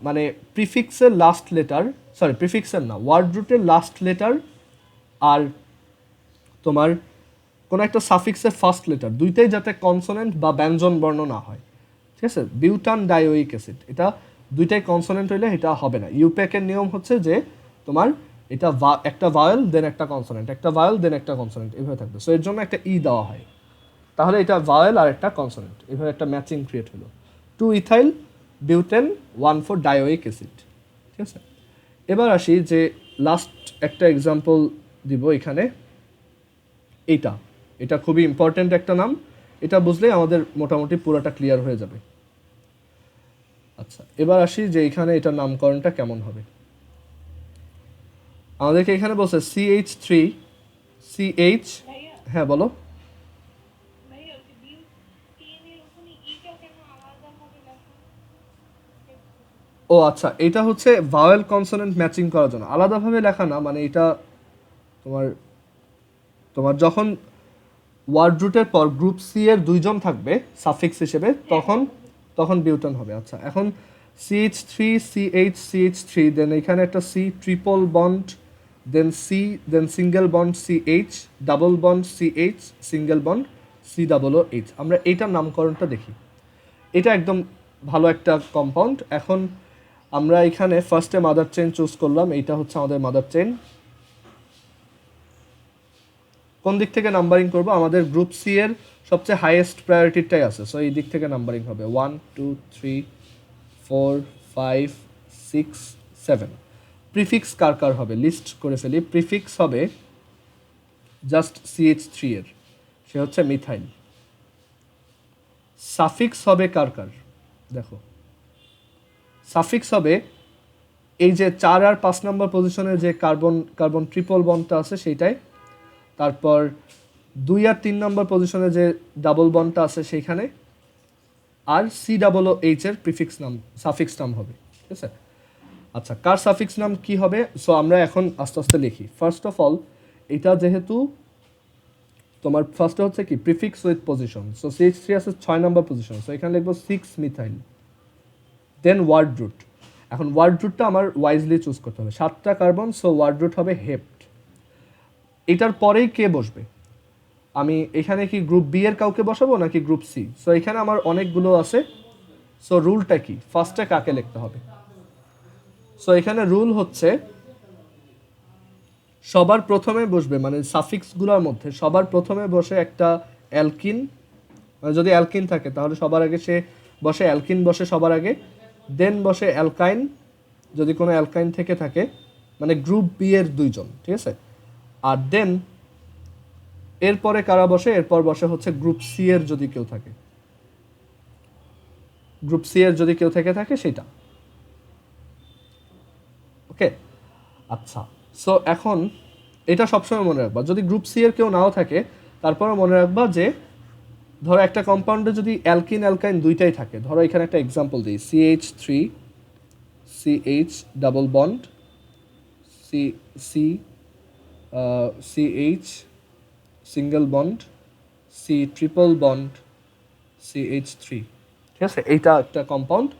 মানে প্রিফিক্সের লাস্ট লেটার, সরি প্রিফিক্সের না, ওয়ার্ড রুটের লাস্ট লেটার আর তোমার কোনো একটা সাফিক্সের ফার্স্ট লেটার দুইটাই যাতে কনসোনেন্ট বা ব্যঞ্জন বর্ণ না হয়। ঠিক আছে, বিউটান ডাইওইক অ্যাসিড এটা দুইটাই কনসোনেন্ট হইলে এটা হবে না। ইউপ্যাকের নিয়ম হচ্ছে যে তোমার এটা একটা ভাওয়েল দেন একটা কনসোনেন্ট, একটা ভাওয়েল দেন একটা কনসোনেন্ট, এভাবে থাকবে। সো এর জন্য একটা ই দেওয়া হয়, তাহলে এটা ভাওয়েল আর একটা কনসোনেন্ট, এভাবে একটা ম্যাচিং ক্রিয়েট হলো। 2 ইথাইল বিউটেন 1,4 ডাইওইক অ্যাসিড। ঠিক আছে, এবার আসি যে লাস্ট একটা এক্সাম্পল দিব এখানে। এইটা এটা খুবই ইম্পর্ট্যান্ট একটা নাম, এটা বুঝলেই আমাদের মোটামুটি পুরোটা ক্লিয়ার হয়ে যাবে। আচ্ছা, এবার আসি যে এখানে এটার নামকরণটা কেমন হবে। আমাদেরকে এখানে বলছে CH3 CH, ভাইয়া হ্যাঁ বলো। ভাইয়া ওই যে বিউটেনের ওখানে ইটা কেন আলাদাভাবে লেখা? ও আচ্ছা, এটা হচ্ছে ভাওয়েল কনসোনেন্ট ম্যাচিং করার জন্য আলাদাভাবে লেখা না, মানে এটা তোমার তোমার যখন ওয়ার্ড রুটের পর গ্রুপ সি এর দুইজন থাকবে সাফিক্স হিসেবে, তখন তখন বিউটান হবে। আচ্ছা, এখন CH3 CH দেন এখানে একটা C triple bond, then C, then single bond CH, double bond CH, single bond COOH। আমরা এইটার নামকরণটা দেখি। এটা একদম ভালো একটা কম্পাউন্ড। এখন আমরা এখানে ফার্স্টে মাদার চেইন চুজ করলাম, এইটা হচ্ছে আমাদের মাদার চেইন। কোন দিক থেকে নাম্বারিং করব, আমাদের গ্রুপ সি এর সবচেয়ে হাইয়েস্ট প্রায়োরিটিটাই আছে, সো এই দিক থেকে নাম্বারিং হবে 1 2 3 4 5 6 7। প্রিফিক্স কার কার হবে লিস্ট করে ফেলি। প্রিফিক্স হবে জাস্ট CH3 এর, সে হচ্ছে মিথাইল। সাফিক্স হবে কার কার, দেখো সাফিক্স হবে এই যে 4 আর 5 নম্বর পজিশনে যে কার্বন কার্বন ট্রিপল বন্ডটা আছে সেইটাই, তারপর 2 আর 3 নম্বর পজিশনে যে ডাবল বন্ডটা আছে সেইখানে, আর COOH এর প্রিফিক্স নাম সাফিক্স নাম হবে। ঠিক আছে, আচ্ছা কার সাফিক্স নাম কি হবে, সো আমরা এখন আস্তে আস্তে লিখি। ফার্স্ট অফ অল এটা যেহেতু তোমার ফার্স্টে হচ্ছে কি prefix with position, so CH3 আছে 6 নম্বর পজিশন, সো এখানে লিখবো 6 মিথাইল। দেন ওয়ার্ড রুট, এখন ওয়ার্ড রুটটা আমার ওয়াইজলি চুজ করতে হবে, 7টা কার্বন, সো ওয়ার্ড রুট হবে হেপ্ট। এটার পরেই কে বসবে, আমি এখানে কি গ্রুপ বি এর কাউকে বসাবো নাকি গ্রুপ সি, সো এখানে আমার অনেকগুলো আছে। সো রুলটা কি, ফার্স্টে কাকে লিখতে হবে, সো এখানে রুল হচ্ছে সবার প্রথমে বসবে, মানে সাফিক্সগুলোর মধ্যে সবার প্রথমে বসে একটা অ্যালকিন, মানে যদি অ্যালকিন থাকে তাহলে সবার আগে সে বসে অ্যালকিন বসে সবার আগে, দেন বসে অ্যালকাইন যদি কোনো অ্যালকাইন থেকে থাকে, মানে গ্রুপ বি এর দুইজন। ঠিক আছে, আর দেন এরপরে কারা বসে, এরপর বসে হচ্ছে গ্রুপ সি এর যদি কেউ থাকে, গ্রুপ সি এর যদি কেউ থেকে থাকে সেটা। ওকে, আচ্ছা সো এখন এটা সবসময় মনে রাখবা, যদি গ্রুপ সি এর কেউ নাও থাকে তারপরে মনে রাখবা যে ধরো একটা কম্পাউন্ডে যদি অ্যালকিন অ্যালকাইন দুইটাই থাকে, ধরো এখানে একটা এক্সাম্পল দিই, CH3 CH double bond CH single bond C triple bond CH3। ঠিক আছে, এইটা একটা কম্পাউন্ড।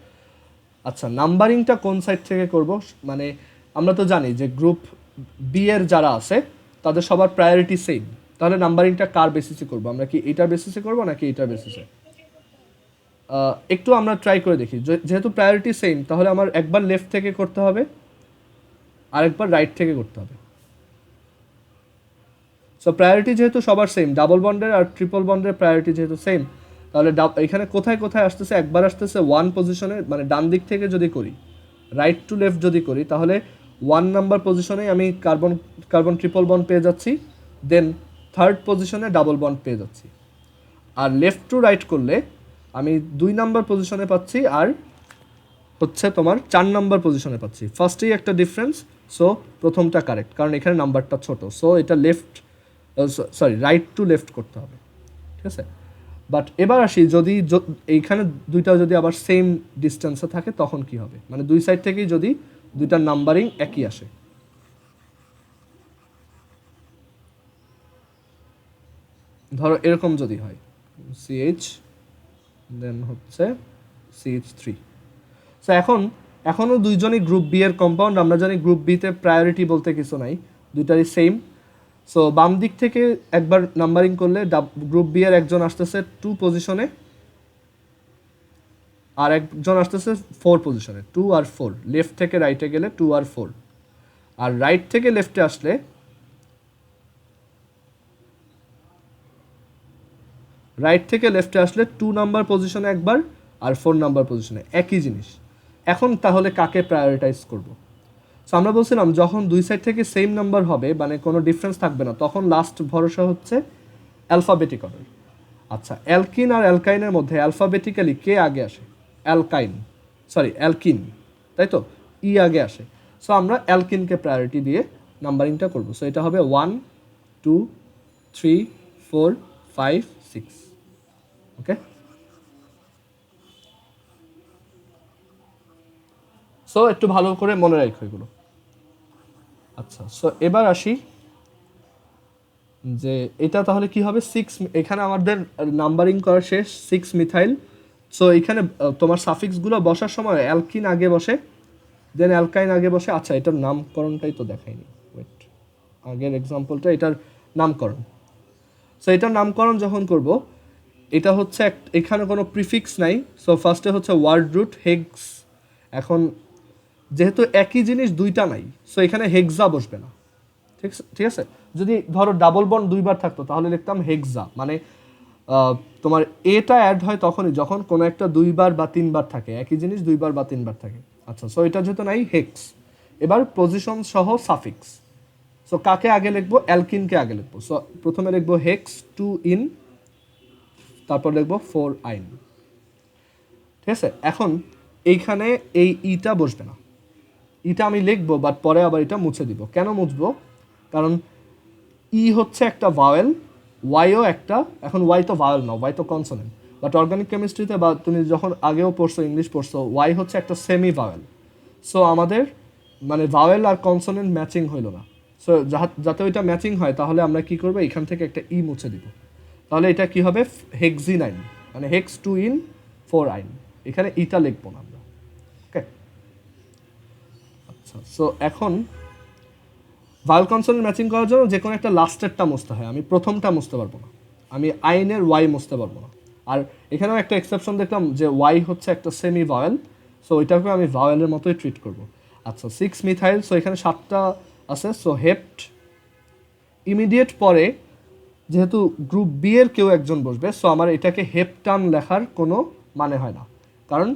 আচ্ছা, নাম্বারিংটা কোন সাইড থেকে করব, মানে আমরা তো জানি যে গ্রুপ বি এর যারা আছে তাদের সবার প্রায়োরিটি সেম, তাহলে নাম্বারিংটা কার বেসিসে করব, আমরা কি এটার বেসিসে করব নাকি এটার বেসিসে? একটু আমরা ট্রাই করে দেখি, যেহেতু প্রায়োরিটি সেম তাহলে আমার একবার লেফট থেকে করতে হবে আর একবার রাইট থেকে করতে হবে। সো প্রায়োরিটি যেহেতু সবার সেম, ডাবল বন্ডের আর ট্রিপল বন্ডের প্রায়োরিটি যেহেতু সেম, তাহলে এখানে কোথায় কোথায় আসতেছে, একবার আসতেছে 1 পজিশনে, মানে ডান দিক থেকে যদি করি, রাইট টু লেফট যদি করি, তাহলে 1 নাম্বার পজিশনে আমি কার্বন কার্বন ট্রিপল বন্ড পেয়ে যাচ্ছি, দেন 3rd পজিশনে ডাবল বন্ড পেয়ে যাচ্ছি। আর লেফট টু রাইট করলে আমি 2 নাম্বার পজিশনে পাচ্ছি আর হচ্ছে তোমার 4 নাম্বার পজিশনে পাচ্ছি। ফার্স্টেই একটা ডিফারেন্স, সো প্রথমটা কারেক্ট, কারণ এখানে নাম্বারটা ছোট, সো এটা লেফট রাইট টু লেফট করতে হবে, ঠিক আছে। বাট এবার আসি, যদি এইখানে দুইটা যদি আবার সেম ডিস্টেন্সে থাকে তখন কি হবে, মানে দুই সাইড থেকেই যদি দুইটার নাম্বারিং একই আসে। ধরো এরকম যদি হয় CH দেন হচ্ছে CH3, সো এখনও দুইজনই গ্রুপ বি এর কম্পাউন্ড। আমরা জানি গ্রুপ বিতে প্রায়োরিটি বলতে কিছু নাই, দুইটারই সেম। সো বাম দিক থেকে একবার নাম্বারিং করলে গ্রুপ বি এর একজন আসতেছে 2 পজিশনে আর একজন আসতেছে 4 পজিশনে, 2 আর 4। লেফট থেকে রাইটে গেলে 2 আর 4, আর রাইট থেকে লেফটে আসলে রাইট থেকে লেফটে আসলে 2 নাম্বার পজিশনে একবার আর 4 নাম্বার পজিশনে, একই জিনিস। এখন তাহলে কাকে প্রায়োরিটাইজ করব? সো আমরা বলছিলাম যখন দুই সাইড থেকে সেম নাম্বার হবে, মানে কোনো ডিফারেন্স থাকবে না, তখন লাস্ট ভরসা হচ্ছে অ্যালফাবেটিক অর্ডার। আচ্ছা, অ্যালকিন আর অ্যালকাইনের মধ্যে অ্যালফাবেটিক্যালি কে আগে আসে? অ্যালকিন, তাই তো, ই আগে আসে। সো আমরা অ্যালকিনকে প্রায়োরিটি দিয়ে নাম্বারিংটা করব। সো এটা হবে 1 2 3 4 5 6, ওকে। সো একটু ভালো করে মনে রাখো এগুলো। আচ্ছা, সো এবার আসি যে এটা তাহলে কি হবে 6, এখানে আমাদের নাম্বারিং করা শেষ, 6 মিথাইল। সো এখানে তোমার সাফিক্সগুলো বসার সময় অ্যালকিন আগে বসে, দেন অ্যালকাইন আগে বসে। আচ্ছা, এটার নামকরণটাই তো দেখাইনি, ওয়েট, আগের এক্সাম্পলটা এটার নামকরণ। সো এটার নামকরণ যখন করব, এটা হচ্ছে এখানে কোনো প্রিফিক্স নাই, সো ফার্স্টে হচ্ছে ওয়ার্ড রুট হেক্স। এখন যেহেতু একই জিনিস দুইটা নাই, সো এখানে হেক্সা বসবে না, ঠিক আছে। যদি ধরো ডাবল বন্ড দুইবার থাকতো তাহলে লিখতাম হেক্সা, মানে তোমার এটা অ্যাড হয় তখনই যখন কোনো একটা দুইবার বা তিনবার থাকে, একই জিনিস দুইবার বা তিনবার থাকে। আচ্ছা, সো এটা যেহেতু নাই, হেক্স। এবার পজিশন সহ সাফিক্স। সো কাকে আগে লিখবো? অ্যালকিনকে আগে লিখবো। সো প্রথমে লিখবো হেক্স 2 ইন, তারপর লিখবো 4 আইন, ঠিক আছে। এখন এইখানে এই ইটা বসবে না, ইটা আমি লিখবো বাট পরে আবার এটা মুছে দিব। কেন মুছবো? কারণ ই হচ্ছে একটা ভাওয়েল, ওয়াইও একটা, এখন ওয়াই তো ভাওয়েল না, ওয়াই তো কনসোনেন্ট। বাট অর্গানিক কেমিস্ট্রিতে বা তুমি যখন আগেও পড়ছো, ইংলিশ পড়ছো, ওয়াই হচ্ছে একটা সেমি ভাওয়েল। সো আমাদের মানে ভাওয়েল আর কনসোনেন্ট ম্যাচিং হইল না। সো যাতে ওইটা ম্যাচিং হয় তাহলে আমরা কি করবো, এখান থেকে একটা ই মুছে দিব। তাহলে এটা কি হবে? হেক্সিনাইন, মানে হেক্স 2 ইন 4 আইন। এখানে ইটা লিখবো না আমরা, ওকে। আচ্ছা, সো এখন ভাওয়েল কনসোনেন্ট ম্যাচিং করার জন্য যে কোনো একটা লাস্টেরটা মুছতে হয়, আমি প্রথমটা মুছতে পারবো না, আমি আইনের ওয়াই মুছতে পারবো না। আর এখানেও একটা এক্সেপশন দেখলাম যে ওয়াই হচ্ছে একটা সেমি ভাওয়েল, সো ওইটাকে আমি ভাওয়েলের মতোই ট্রিট করব। আচ্ছা, 6 মিথাইল, সো এখানে 7টা আছে, সো হেপ্ট। ইমিডিয়েট পরে যেহেতু গ্রুপ বি এর কেউ একজন বসবে, সো আমার এটাকে হেপটান লেখার কোনো মানে হয় না, কারণ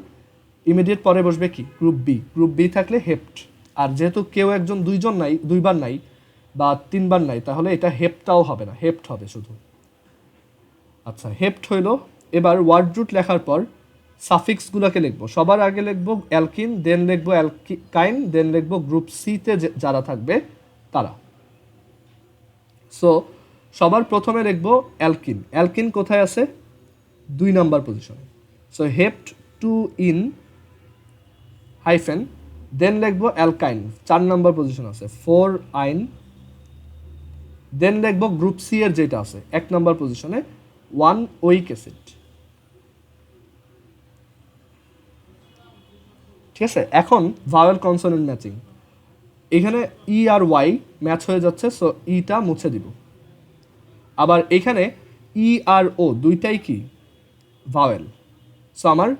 ইমিডিয়েট পরে বসবে কি? Group B. গ্রুপ বি থাকলে হেপ্ট, আর যেহেতু কেউ একজন দুইজন নাই, দুইবার নাই বা তিনবার নাই, তাহলে এটা হেপটাও হবে না, হেপ্ট হবে শুধু। আচ্ছা, হেপ্ট হইল। এবার ওয়ার্ড রুট লেখার পর সাফিক্সগুলোকে লিখবো। সবার আগে লিখবো অ্যালকিন, দেন লিখবো অ্যালকাইন, দেন লিখবো গ্রুপ সিতে যারা থাকবে তারা। সো সবার প্রথমে লিখবো অ্যালকিন। অ্যালকিন কোথায় আছে? 2 নাম্বার পজিশনে। সো হেপ্ট 2 ইন হাইফেন, দেন লিখবো অ্যালকাইন, 4 নাম্বার পজিশন আছে, 4 আইন, দেন লিখবো গ্রুপ সি এর যেটা আছে 1 নাম্বার পজিশনে, 1 ওইক অ্যাসিড, ঠিক আছে। এখন ভাওয়েল কনসোনেন্ট ম্যাচিং, এখানে ই আর ওয়াই ম্যাচ হয়ে যাচ্ছে, সো ইটা মুছে দিব। আবার এখানে ই আর ও দুইটাই কি? ভাওয়েল, সো আমার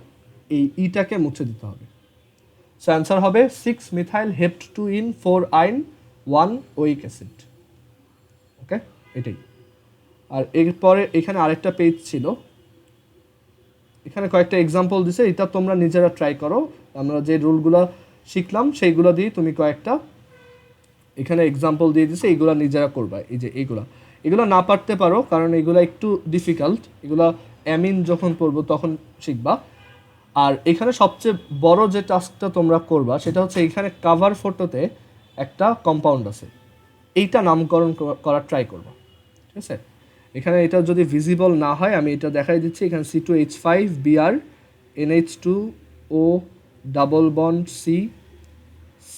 এই ইটাকে মুছে দিতে হবে। সো অ্যান্সার হবে 6 মিথাইল হেপ্ট 2 ইন 4 আইন 1 ওইক অ্যাসিড, ওকে। এটাই। আর এরপরে এখানে আরেকটা পেজ ছিল, এখানে কয়েকটা এক্সাম্পল দিছে, এটা তোমরা নিজেরা ট্রাই করো। আমরা যে রুলগুলো শিখলাম সেইগুলো দিয়ে তুমি কয়েকটা এখানে এক্সাম্পল দিয়ে দিছে, এইগুলো নিজেরা করবা। এই যে এগুলো না পারতে পারো কারণ এগুলো একটু ডিফিকাল্ট, এগুলো অ্যামিন যখন পড়বো তখন শিখবা। আর এখানে সবচেয়ে বড় যে টাস্কটা তোমরা করবা সেটা হচ্ছে এইখানে কাভার ফটোতে একটা কম্পাউন্ড আছে, এইটা নামকরণ করার ট্রাই করবা। ঠিক আছে, এখানে এটা যদি ভিজিবল না হয় আমি এটা দেখাই দিচ্ছি। এখানে C2H5Br NH2O double bond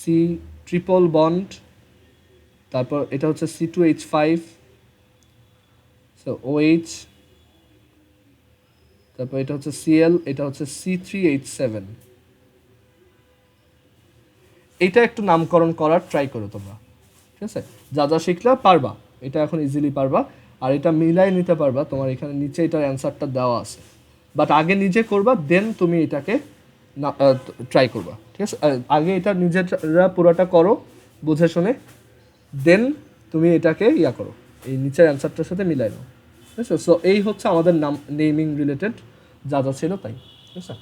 C triple bond, তারপর এটা হচ্ছে C2H5 OH, তারপর এটা হচ্ছে Cl, এটা হচ্ছে C3H7। এটা একটু নামকরণ করার ট্রাই করো তোমরা। ঠিক আছে, যা যা শিখলে পারবা, এটা এখন ইজিলি পারবা। আর এটা মিলাই নিতে পারবা, তোমার এখানে নিচে এটার অ্যান্সারটা দেওয়া আছে, বাট আগে নিজে করবা দেন তুমি এটাকে ট্রাই করবা। ঠিক আছে, আগে এটা নিজেরা পুরোটা করো বুঝে শুনে, দেন তুমি এটাকে করো, এই নিচের অ্যান্সারটার সাথে মিলাই নাও। ঠিক আছে, সো এই হচ্ছে আমাদের নেমিং রিলেটেড যা যা ছিল তাই। ঠিক আছে,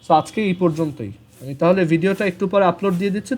সো আজকে এই পর্যন্তই। আমি তাহলে ভিডিওটা একটু পরে আপলোড দিয়ে দিচ্ছি।